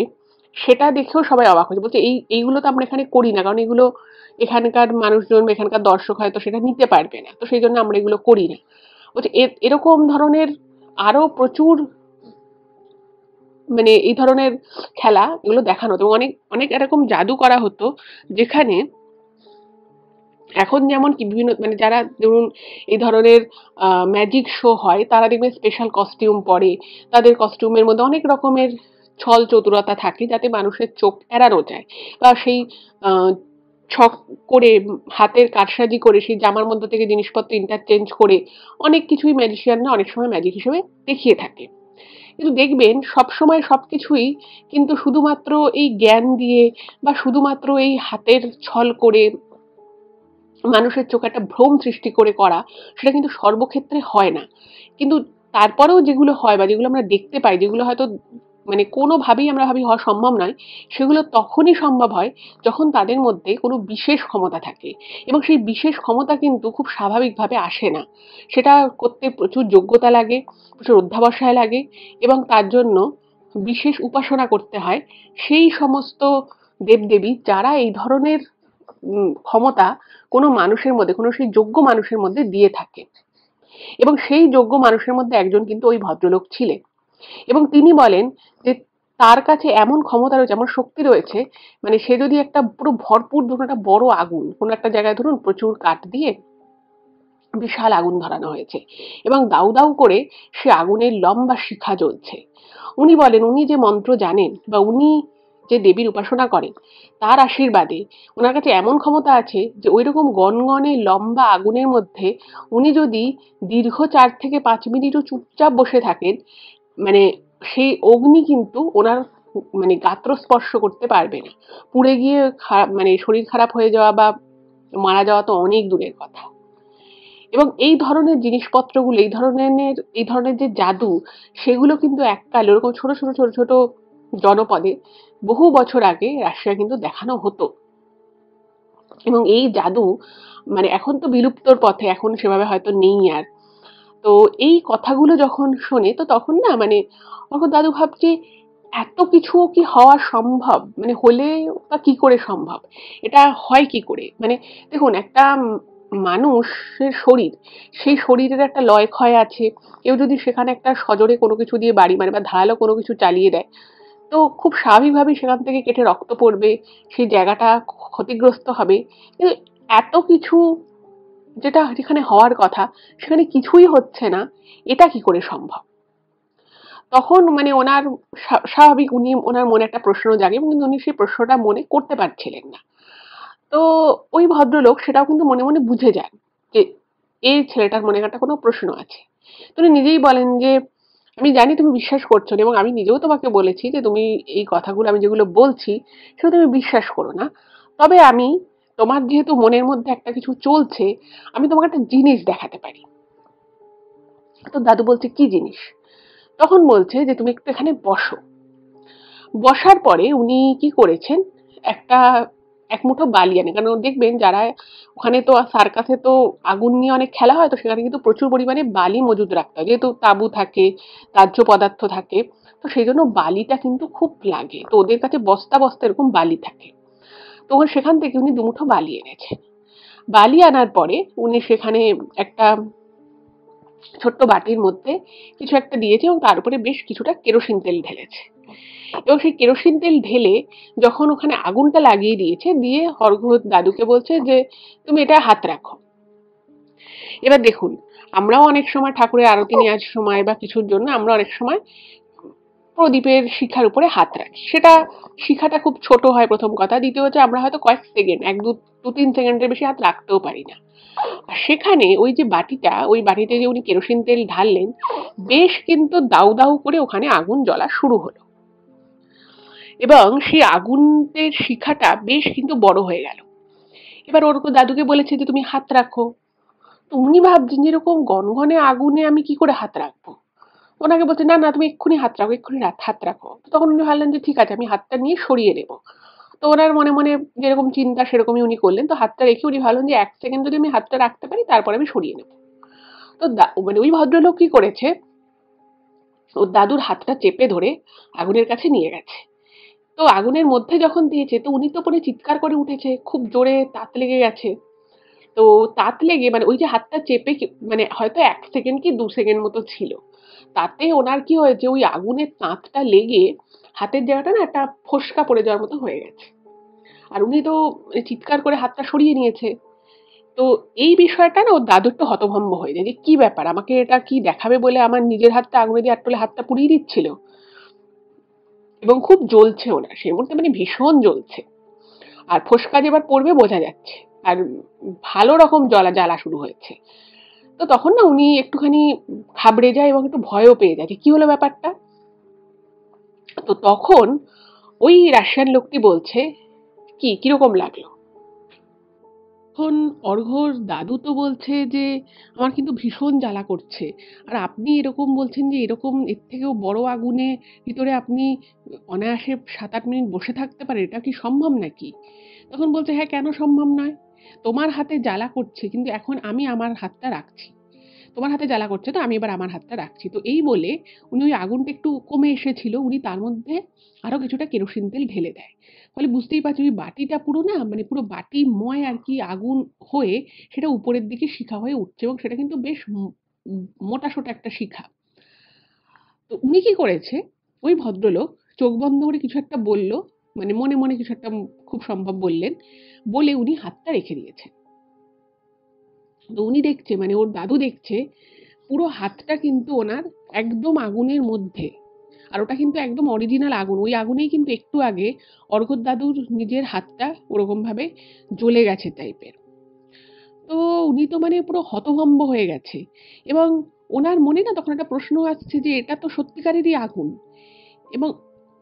Speaker 1: সেটা দেখেও সবাই অবাক হয়েছে। বলছে এইগুলো তো আমরা এখানে করি না, কারণ এগুলো এখানকার মানুষজন বা এখানকার দর্শক হয়তো সেটা নিতে পারবে না, তো সেই জন্য আমরা এগুলো করি না। বলছে এরকম ধরনের আরো প্রচুর মানে এই ধরনের খেলা এগুলো দেখানো হতো, অনেক অনেক এরকম জাদু করা হতো, যেখানে এখন যেমন কি বিভিন্ন মানে যারা ধরুন এই ধরনের ম্যাজিক শো হয়, তারা দেখবেন স্পেশাল কস্টিউম পরে, তাদের কস্টিউমের মধ্যে অনেক রকমের ছল চতুরতা থাকে যাতে মানুষের চোখ এড়ানো যায়, বা সেই আহ, ছক করে হাতের কারসাজি করে সেই জামার মধ্যে থেকে জিনিসপত্র ইন্টারচেঞ্জ করে অনেক কিছুই ম্যাজিশিয়ানরা অনেক সময় ম্যাজিক হিসেবে দেখিয়ে থাকে। কিন্তু দেখবেন সবসময় সবকিছুই কিন্তু শুধুমাত্র এই জ্ঞান দিয়ে বা শুধুমাত্র এই হাতের ছল করে মানুষের চোখে একটা ভ্রম সৃষ্টি করে করা, সেটা কিন্তু সর্বক্ষেত্রে হয় না। কিন্তু তারপরেও যেগুলো হয় বা যেগুলো আমরা দেখতে পাই, যেগুলো হয়তো মানে কোনোভাবেই আমরা ভাবি হওয়া সম্ভব নয়, সেগুলো তখনই সম্ভব হয় যখন তাদের মধ্যে কোনো বিশেষ ক্ষমতা থাকে, এবং সেই বিশেষ ক্ষমতা কিন্তু খুব স্বাভাবিকভাবে আসে না। সেটা করতে প্রচুর যোগ্যতা লাগে, প্রচুর অধ্যাবসায় লাগে, এবং তার জন্য বিশেষ উপাসনা করতে হয় সেই সমস্ত দেবদেবী যারা এই ধরনের ক্ষমতা কোনো মানুষের মধ্যে, কোনো সেই যোগ্য মানুষের মধ্যে দিয়ে থাকে। এবং সেই যোগ্য মানুষের মধ্যে একজন কিন্তু ওই ভদ্রলোক ছিলেন, এবং তিনি বলেন যে তার কাছে এমন ক্ষমতা রয়েছে, এমন শক্তি রয়েছে, মানে সে যদি একটা পুরো ভরপুর ধরুন একটা বড় আগুন কোনো একটা জায়গায় ধরুন প্রচুর কাঠ দিয়ে বিশাল আগুন ধরানো হয়েছে, এবং দাউ দাউ করে সে আগুনের লম্বা শিখা জ্বলছে, উনি বলেন উনি যে মন্ত্র জানেন বা উনি যে দেবীর উপাসনা করেন তার আশীর্বাদে ওনার কাছে এমন ক্ষমতা আছে যে ওইরকম গনগনে লম্বা আগুনের মধ্যে উনি যদি দীর্ঘ 4 থেকে 5 মিনিটও চুপচাপ বসে থাকেন, মানে সেই অগ্নি কিন্তু ওনার মানে গাত্র স্পর্শ করতে পারবে না। পুড়ে গিয়ে মানে শরীর খারাপ হয়ে যাওয়া বা মারা যাওয়া তো অনেক দূরের কথা। এবং এই ধরনের জিনিসপত্রগুলো, এই ধরনের যে জাদু, সেগুলো কিন্তু এককালে ওরকম ছোট ছোট ছোট ছোট জনপদে বহু বছর আগে রাশিয়া কিন্তু দেখানো হতো। এবং এই জাদু মানে এখন তো বিলুপ্তর পথে, এখন সেভাবে হয়তো নেই আর। তো এই কথাগুলো যখন শোনে তো তখন না মানে তখন দাদু ভাবছে এত কিছু কি হওয়া সম্ভব, মানে হলে বা কি করে সম্ভব, এটা হয় কি করে। মানে দেখুন একটা মানুষের শরীর, সেই শরীরের একটা লয় ক্ষয় আছে। কেউ যদি সেখানে একটা সজোরে কোনো কিছু দিয়ে বাড়ি মারে বা ধারালো কোনো কিছু চালিয়ে দেয়, তো খুব স্বাভাবিকভাবেই সেখান থেকে কেটে রক্ত পড়বে, সেই জায়গাটা ক্ষতিগ্রস্ত হবে। কিন্তু এত কিছু যেখানে হওয়ার কথা সেখানে কিছুই হচ্ছে না, এটা কি করে সম্ভব। তখন মানে ওনার স্বাভাবিক ওনার মনে একটা প্রশ্ন জাগে এবং কিন্তু উনি সেই প্রশ্নটা মনে করতে পারছিলেন না। তো ওই ভদ্রলোক সেটাও কিন্তু মনে মনে বুঝে যান যে এই ছেলেটার মনে একটা কোনো প্রশ্ন আছে। তো উনি নিজেই বলেন যে আমি জানি তুমি বিশ্বাস করছো না এবং আমি নিজেও তোমাকে বলেছি যে তুমি এই কথাগুলো আমি যেগুলো বলছি সেগুলো তুমি বিশ্বাস করো না। তবে আমি তোমার যেহেতু মনের মধ্যে একটা কিছু চলছে, আমি তোমাকে একটা জিনিস দেখাতে পারি। তো দাদু বলছে কি জিনিস? তখন বলছে যে তুমি একটু এখানে বসো। বসার পরে উনি কি করেছেন, একটা এক মুঠো বালি আনে, কারণ দেখবেন যারা ওখানে তো সার্কাসে তো আগুন নিয়ে অনেক খেলা হয়, তো সেখানে কিন্তু প্রচুর পরিমাণে বালি মজুদ রাখতে হয়, যেহেতু তাঁবু থাকে, দাহ্য পদার্থ থাকে, তো সেই জন্য বালিটা কিন্তু খুব লাগে। তো ওদের কাছে বস্তা বস্তা এরকম বালি থাকে। তো সেখান থেকে উনি দুমুঠো বালি এনেছেন। বালি আনার পরে উনি সেখানে একটা ছোট্ট বাটির মধ্যে কিছু একটা দিয়েছে এবং তার উপরে বেশ কিছুটা কেরোসিন তেল ঢেলেছে। এবং সেই কেরোসিন তেল ঢেলে যখন ওখানে আগুনটা লাগিয়ে দিয়েছে, দিয়ে অর্ঘ্য দাদুকে বলছে যে তুমি এটা হাত রাখো। এবার দেখুন, আমরাও অনেক সময় ঠাকুরের আরতি নেওয়ার সময় বা কিছুর জন্য আমরা অনেক সময় প্রদীপের শিখার উপরে হাত রাখি। সেটা শিখাটা খুব ছোট হয় প্রথম কথা, দ্বিতীয় হচ্ছে আমরা হয়তো কয়েক সেকেন্ড, দু 3 সেকেন্ডের বেশি হাত রাখতেও পারি না। আর সেখানে ওই যে বাটিটা, ওই বাটিতে যে উনি কেরোসিন তেল ঢাললেন, বেশ কিন্তু দাউ দাউ করে ওখানে আগুন জ্বলা শুরু হলো এবং সেই আগুনের শিখাটা বেশ কিন্তু বড় হয়ে গেল। এবার ওর দাদুকে বলেছে যে তুমি হাত রাখো। তো উনি ভাবছেন যে এরকম গনগনে আগুনে আমি কি করে হাত রাখবো। ওনাকে বলছে না না তুমি এক্ষুনি হাত রাখো, এক্ষুনি হাত রাখো। তখন উনি ভাবলেন যে ঠিক আছে আমি হাতটা নিয়ে সরিয়ে নেব। তো ওনার মনে মনে যেরকম চিন্তা সেরকমই উনি করলেন। তো হাতটা রেখে উনি ভাবলেন যে 1 সেকেন্ড যদি আমি হাতটা রাখতে পারি তারপরে আমি সরিয়ে নেব। তো মানে ওই ভদ্রলোক কি করেছে, ওর দাদুর হাতটা চেপে ধরে আগুনের কাছে নিয়ে গেছে। তো আগুনের মধ্যে যখন দিয়েছে তো উনি তো পরে চিৎকার করে উঠেছে, খুব জোরে তাত লেগে গেছে। তো তাত লেগে মানে ওই যে হাতটা চেপে মানে হয়তো 1 সেকেন্ড কি 2 সেকেন্ড মতো ছিল, তাতে ওনার কি হয়েছে ওই আগুনের তাঁতটা লেগে হাতের জায়গাটা না একটা ফোস্কা পড়ে যাওয়ার মতো হয়ে গেছে। আর উনি তো চিৎকার করে হাতটা সরিয়ে নিয়েছে। তো এই বিষয়টা না ওর দাদু একটু হতভম্ব হয়ে যায় যে কি ব্যাপার, আমাকে এটা কি দেখাবে বলে আমার নিজের হাতটা আগুনে দিয়ে আটটলে হাতটা পুড়িয়ে দিচ্ছিল। এবং খুব জ্বলছে ওনার সেই মুহূর্তে, মানে ভীষণ জ্বলছে। আর ফোস্কা যে এবার পড়বে বোঝা যাচ্ছে। আর ভালো রকম জ্বালা শুরু হয়েছে। তো তখন না উনি একটুখানি ঘাবড়ে যায় এবং একটু ভয়ও পেয়ে যায় যে কি হলো ব্যাপারটা। তো তখন ওই রাশিয়ান লোকটি বলছে কিরকম লাগলো। তখন অর্ঘ্যর দাদু তো বলছে যে আমার কিন্তু ভীষণ জ্বালা করছে। আর আপনি এরকম বলছেন যে এরকম এর থেকেও বড় আগুনে ভিতরে আপনি অনায়াসে 7-8 মিনিট বসে থাকতে পারেন, এটা কি সম্ভব নাকি? তখন বলছে হ্যাঁ কেন সম্ভব নয়? তোমার হাতে জ্বালা করছে কিন্তু এখন আমি আমার হাতটা রাখছি। তোমার হাতে জ্বালা করছে তো আমি এবার আমার হাতটা রাখছি। তো এই বলে উনি ওই আগুনটা একটু কমে এসেছিল, উনি তার মধ্যে আরো কিছুটা কেরোসিন তেল ঢেলে দেয়। ফলে বুঝতেই পারছি ওই বাটিটা পুরো না মানে পুরো বাটিময় আর কি আগুন হয়ে সেটা উপরের দিকে শিখা হয়ে উঠছে এবং সেটা কিন্তু বেশ মোটাসোটা একটা শিখা। তো উনি কি করেছে, ওই ভদ্রলোক চোখ বন্ধ করে কিছু একটা বলল, মানে মনে মনে কিছু একটা খুব সম্ভব বললেন, বলে উনি হাতটা রেখে দিয়েছেন। তো উনি দেখছে মানে ওর দাদু দেখছে পুরো হাতটা কিন্তু ওনার একদম আগুনের মধ্যে। আর ওটা কিন্তু একদম অরিজিনাল আগুন। ওই আগুনেই কিন্তু একটু আগে অর্ঘ্যর দাদুর নিজের হাতটা ওরকমভাবে জ্বলে গেছে টাইপের। তো উনি তো মানে পুরো হতভম্ব হয়ে গেছে এবং ওনার মনে না তখন একটা প্রশ্ন আসছে যে এটা তো সত্যিকারেরই আগুন এবং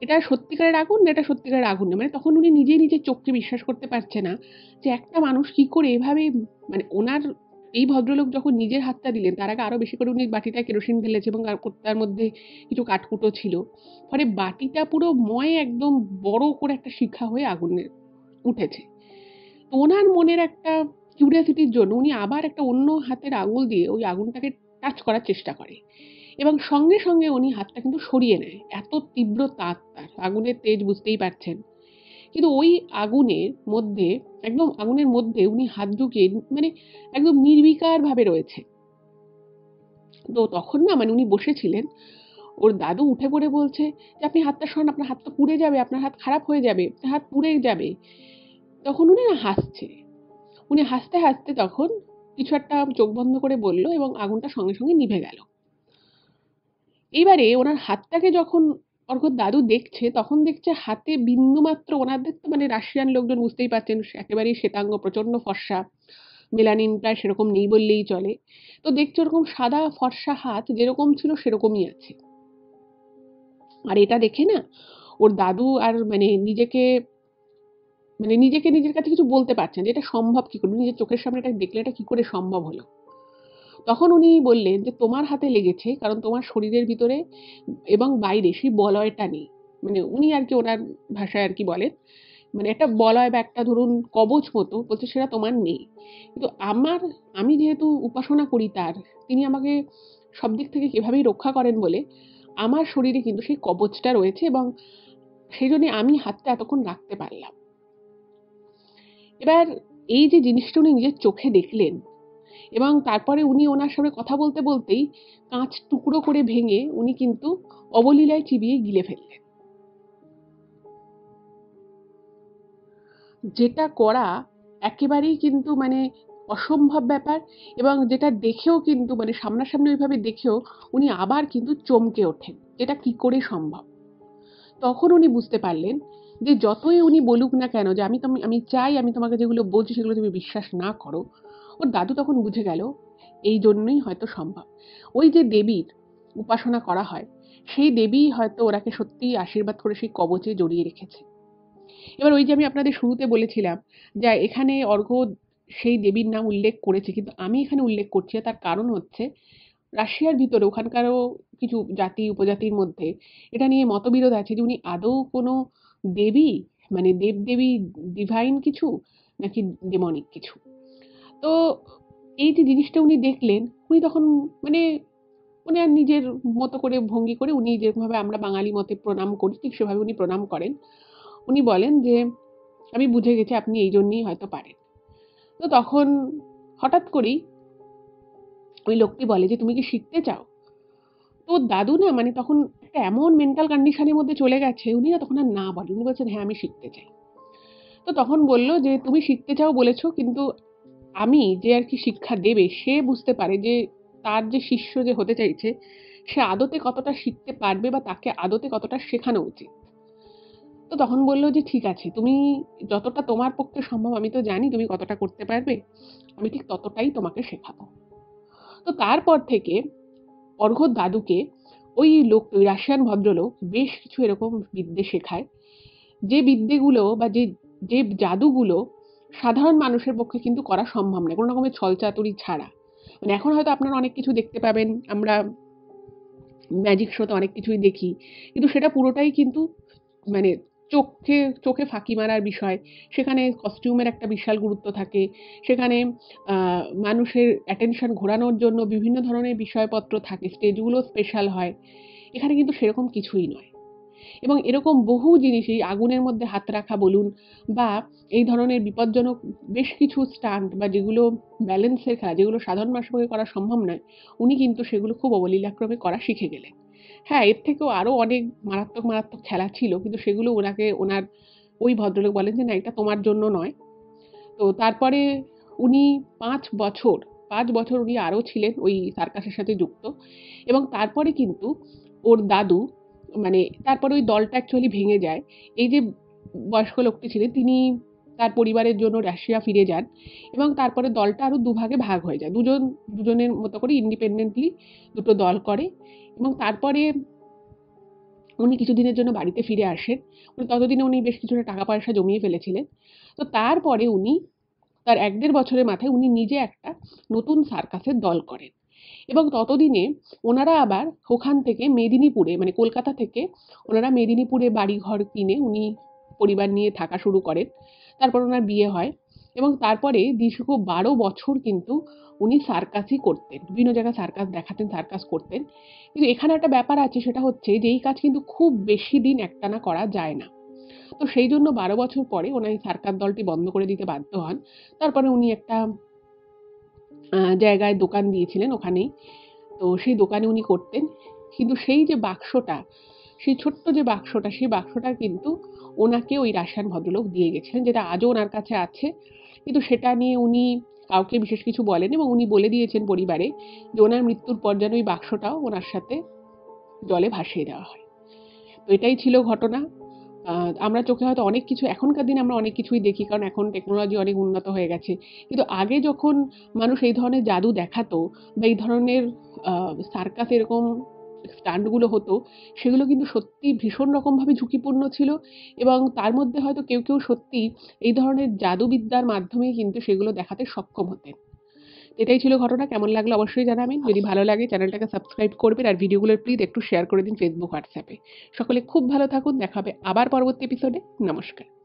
Speaker 1: এটা সত্যিকারের আগুন না এটা সত্যিকারের আগুন না। মানে তখন উনি নিজেই নিজের চোখকে বিশ্বাস করতে পারছে না যে একটা মানুষ কি করে এভাবে মানে ওনার এই ভদ্রলোক যখন নিজের হাতটা দিলেন তার আগে আরো বেশি করে উনি বাটিটায় কেরোসিন ঢেলেছে এবং তার মধ্যে কিছু কাঠকুটো ছিল। ফলে বাটিটা পুরো ময় একদম বড় করে একটা শিখা হয়ে আগুনে উঠেছে। তো ওনার মনের একটা কিউরিওসিটির জন্য উনি আবার একটা অন্য হাতের আঙুল দিয়ে ওই আগুনটাকে টাচ করার চেষ্টা করে এবং সঙ্গে সঙ্গে উনি হাতটা কিন্তু সরিয়ে নেয়। এত তীব্র তাপ তার, আগুনের তেজ বুঝতেই পারছেন। কিন্তু ওই আগুনের মধ্যে একদম আগুনের মধ্যে উনি হাত ঢুকিয়ে মানে একদম নির্বিকারভাবে রয়েছে। তো তখন না মানে উনি বসেছিলেন, ওর দাদু উঠে পড়ে বলছে যে, "আপনি হাতটা সরান, আপনার হাত তো পুড়ে যাবে, আপনার হাত খারাপ হয়ে যাবে, আপনার হাত পুড়ে যাবে।" তখন উনি না হাসছে। উনি হাসতে, হাসতে তখন কিছু একটা চোখ বন্ধ করে বলল এবং আগুনটা সঙ্গে, সঙ্গে নিভে গেল। এইবারে ওনার হাতটাকে যখন অর্ঘ্যর দাদু দেখছে, তখন দেখছে হাতে বিন্দুমাত্র ওনাদের তো মানে রাশিয়ান লোকজন বুঝতেই পারছেন একেবারেই শ্বেতাঙ্গ, প্রচণ্ড ফর্সা। মেলানিন প্রায় সেরকম নেই বললেই চলে। তো দেখছে ওরকম সাদা ফর্সা হাত যেরকম ছিল সেরকমই আছে। আর এটা দেখে না ওর দাদু আর নিজেকে নিজের কাছে কিছু বলতে পারছেন যে এটা সম্ভব কি করে? নিজের চোখের সামনে এটা দেখলে এটা কি করে সম্ভব হলো? তখন উনি বললেন যে, "তোমার হাতে লেগেছে কারণ তোমার শরীরের ভিতরে এবং বাইরে সেই বলয়টা নেই।" মানে উনি আরকি ওনার ভাষায় আরকি বলেন। মানে একটা বলয় বা একটা ধরুন কবচ মতো বলছে সেটা তোমার নেই। কিন্তু আমি যেহেতু উপাসনা করি তার, তিনি আমাকে সব দিক থেকে এভাবেই রক্ষা করেন বলে আমার শরীরে কিন্তু সেই কবচটা রয়েছে এবং সেজন্যে আমি হাতটা এতক্ষণ রাখতে পারলাম। এবার এই যে জিনিসটা উনি নিজের চোখে দেখলেন এবং তারপরে উনি ওনার সঙ্গে কথা বলতে, বলতেই কাঁচ টুকরো করে ভেঙে উনি কিন্তু অবলীলায় চিবিয়ে গিলে ফেললেন। যেটা করা একেবারেই কিন্তু মানে অসম্ভব ব্যাপার এবং যেটা দেখেও কিন্তু মানে সামনাসামনি ওইভাবে দেখেও উনি আবার কিন্তু চমকে ওঠেন। এটা কি করে সম্ভব? তখন উনি বুঝতে পারলেন যে যতই উনি বলুক না কেন যে আমি চাই আমি তোমাকে যেগুলো বলছি সেগুলো তুমি বিশ্বাস না করো। ওর দাদু তখন বুঝে গেল এই জন্যই হয়তো সম্ভব। ওই যে দেবীর উপাসনা করা হয়, সেই দেবীই হয়তো ওনাকে সত্যিই আশীর্বাদ করে সেই কবচে জড়িয়ে রেখেছে। এবার ওই যে আমি আপনাদের শুরুতে বলেছিলাম যে এখানে অর্ঘ্য সেই দেবীর নাম উল্লেখ করেছে কিন্তু আমি এখানে উল্লেখ করছি না। তার কারণ হচ্ছে রাশিয়ার ভিতরে ওখানকারও কিছু জাতি উপজাতির মধ্যে এটা নিয়ে মতবিরোধ আছে যে উনি আদৌ কোনো দেবী মানে দেবদেবী ডিভাইন কিছু নাকি ডেমনিক কিছু। তো এই যে জিনিসটা উনি দেখলেন উনি তখন মানে উনার নিজের মতো করে ভঙ্গি করে উনি যেরকমভাবে আমরা বাঙালি মতে প্রণাম করি ঠিক সেভাবে উনি প্রণাম করেন। উনি বলেন যে, "আমি বুঝে গেছি আপনি এই জন্যই হয়তো পারেন।" তো তখন হঠাৎ করেই ওই লোকটি বলে যে, "তুমি কি শিখতে চাও?" তো ওর দাদু না মানে তখন একটা এমন মেন্টাল কন্ডিশন এর মধ্যে চলে গেছে, উনি না তখন আর না বলেন। উনি বলছেন, "হ্যাঁ, আমি শিখতে চাই।" তো তখন বলল যে, "তুমি শিখতে চাও বলেছ কিন্তু আমি যে আরকি শিক্ষা দেবে সে বুঝতে পারে যে তার যে শিষ্য যে হতে চাইছে সে আদতে কতটা শিখতে পারবে বা তাকে আদতে কতটা শেখানো উচিত।" তো তখন বলল যে, "ঠিক আছে, তুমি যতটা তোমার পক্ষে সম্ভব আমি তো জানি তুমি কতটা করতে পারবে। আমি ঠিক ততটাই তোমাকে শেখাবো।" তো তারপর থেকে অর্ঘ্যর দাদুকে ওই রাশিয়ান ভদ্রলোক বেশ কিছু এরকম বিদ্যে শেখায়। যে বিদ্যেগুলো বা যে জাদুগুলো সাধারণ মানুষের পক্ষে কিন্তু করা সম্ভব নয়। কোন রকমের ছলচাতুরি ছাড়া। মানে এখন হয়তো আপনারা অনেক কিছু দেখতে পাবেন। আমরা ম্যাজিক শোতে অনেক কিছুই দেখি। কিন্তু সেটা পুরোটাই কিন্তু মানে চোখে চোখে ফাঁকি মারার বিষয়। সেখানে কস্টিউমের একটা বিশাল গুরুত্ব থাকে। সেখানে আ মানুষের অ্যাটেনশন ঘোরানোর জন্য বিভিন্ন ধরনের বিষয়পত্র থাকে। স্টেজগুলো স্পেশাল হয়। এখানে কিন্তু সেরকম কিছুই নয়। এবং এরকম বহু জিনিস এই আগুনের মধ্যে হাত রাখা বলুন বা এই ধরনের বিপজ্জনক বেশ কিছু স্টান্ট বা যেগুলো ব্যালেন্সের খেলা, যেগুলো সাধারণ মানুষের পক্ষে করা সম্ভব নয়, উনি কিন্তু সেগুলো খুব অবলীলাক্রমে করা শিখে গেলেন। হ্যাঁ, এর থেকেও আরো অনেক মারাত্মক, মারাত্মক খেলা ছিল। কিন্তু সেগুলো ওনার ওই ভদ্রলোক বলেন যে, "না, এটা তোমার জন্য নয়।" তো তারপরে উনি ৫ বছর ৫ বছর উনি আরো ছিলেন ওই সার্কাসের সাথে যুক্ত এবং তারপরে কিন্তু ওর দাদু মানে তারপরে ওই দলটা অ্যাকচুয়ালি ভেঙে যায়। এই যে বয়স্ক লোকটি ছিলেন তিনি তার পরিবারের জন্য রাশিয়া ফিরে যান এবং তারপরে দলটা আরো দুভাগে ভাগ হয়ে যায়। দুজনের মতো করে ইন্ডিপেন্ডেন্টলি দুটো দল করে এবং তারপরে উনি কিছুদিনের জন্য বাড়িতে ফিরে আসেন। ততদিনে উনি বেশ কিছুটা টাকা পয়সা জমিয়ে ফেলেছিলেন। তো তারপরে উনি তার ১-১.৫ বছরের মাথায় উনি নিজে একটা নতুন সার্কাসের দল করেন এবং ততদিনে ওনারা আবার ওখান থেকে মেদিনীপুরে মানে কলকাতা থেকে ওনারা মেদিনীপুরে বাড়িঘর কিনে উনি পরিবার নিয়ে থাকা শুরু করেন। তারপর ওনার বিয়ে হয় এবং তারপরে দীর্ঘ ১২ বছর কিন্তু উনি সার্কাসই করতেন। বিভিন্ন জায়গায় সার্কাস দেখাতেন, সার্কাস করতেন। কিন্তু এখানে একটা ব্যাপার আছে সেটা হচ্ছে যে এই কাজ কিন্তু খুব বেশি দিন একটানা করা যায় না। তো সেই জন্য ১২ বছর পরে ওনার এই সার্কাস দলটি বন্ধ করে দিতে বাধ্য হন। তারপরে উনি একটা জায়গায় দোকান দিয়েছিলেন ওখানেই। তো সেই দোকানে উনি করতেন। কিন্তু সেই যে বাক্সটা, সেই ছোট্ট যে বাক্সটা, সেই বাক্সটা কিন্তু ওনাকে ওই রাশিয়ান ভদ্রলোক দিয়ে গেছিলেন, যেটা আজও ওনার কাছে আছে। কিন্তু সেটা নিয়ে উনি কাউকে বিশেষ কিছু বলেননি এবং উনি বলে দিয়েছেন পরিবারে যে ওনার মৃত্যুর পর যেন ওই বাক্সটাও ওনার সাথে জলে ভাসিয়ে দেওয়া হয়। তো এটাই ছিল ঘটনা। আ আমরা চোখে হয়তো অনেক কিছু এখনকার দিনে আমরা অনেক কিছুই দেখি কারণ এখন টেকনোলজি অনেক উন্নত হয়ে গেছে। কিন্তু আগে যখন মানুষ এই ধরনের জাদু দেখাতো বা এই ধরনের আ সার্কাস এরকম স্টান্ট গুলো হতো, সেগুলো কিন্তু সত্যিই ভীষণ রকমভাবে ঝুঁকিপূর্ণ ছিল এবং তার মধ্যে হয়তো কেউ সত্যিই এই ধরনের জাদুবিদ্যার মাধ্যমেই কিন্তু সেগুলো দেখাতে সক্ষম হতেন। এটাই ছিল ঘটনা। কেমন লাগলো অবশ্যই জানাবেন। যদি ভালো লাগে চ্যানেলটাকে সাবস্ক্রাইব করবেন আর ভিডিওগুলো প্লিজ একটু শেয়ার করে দিন Facebook, WhatsApp এ। সকলে খুব ভালো থাকুন। দেখা হবে আবার পরবর্তী এপিসোডে। নমস্কার।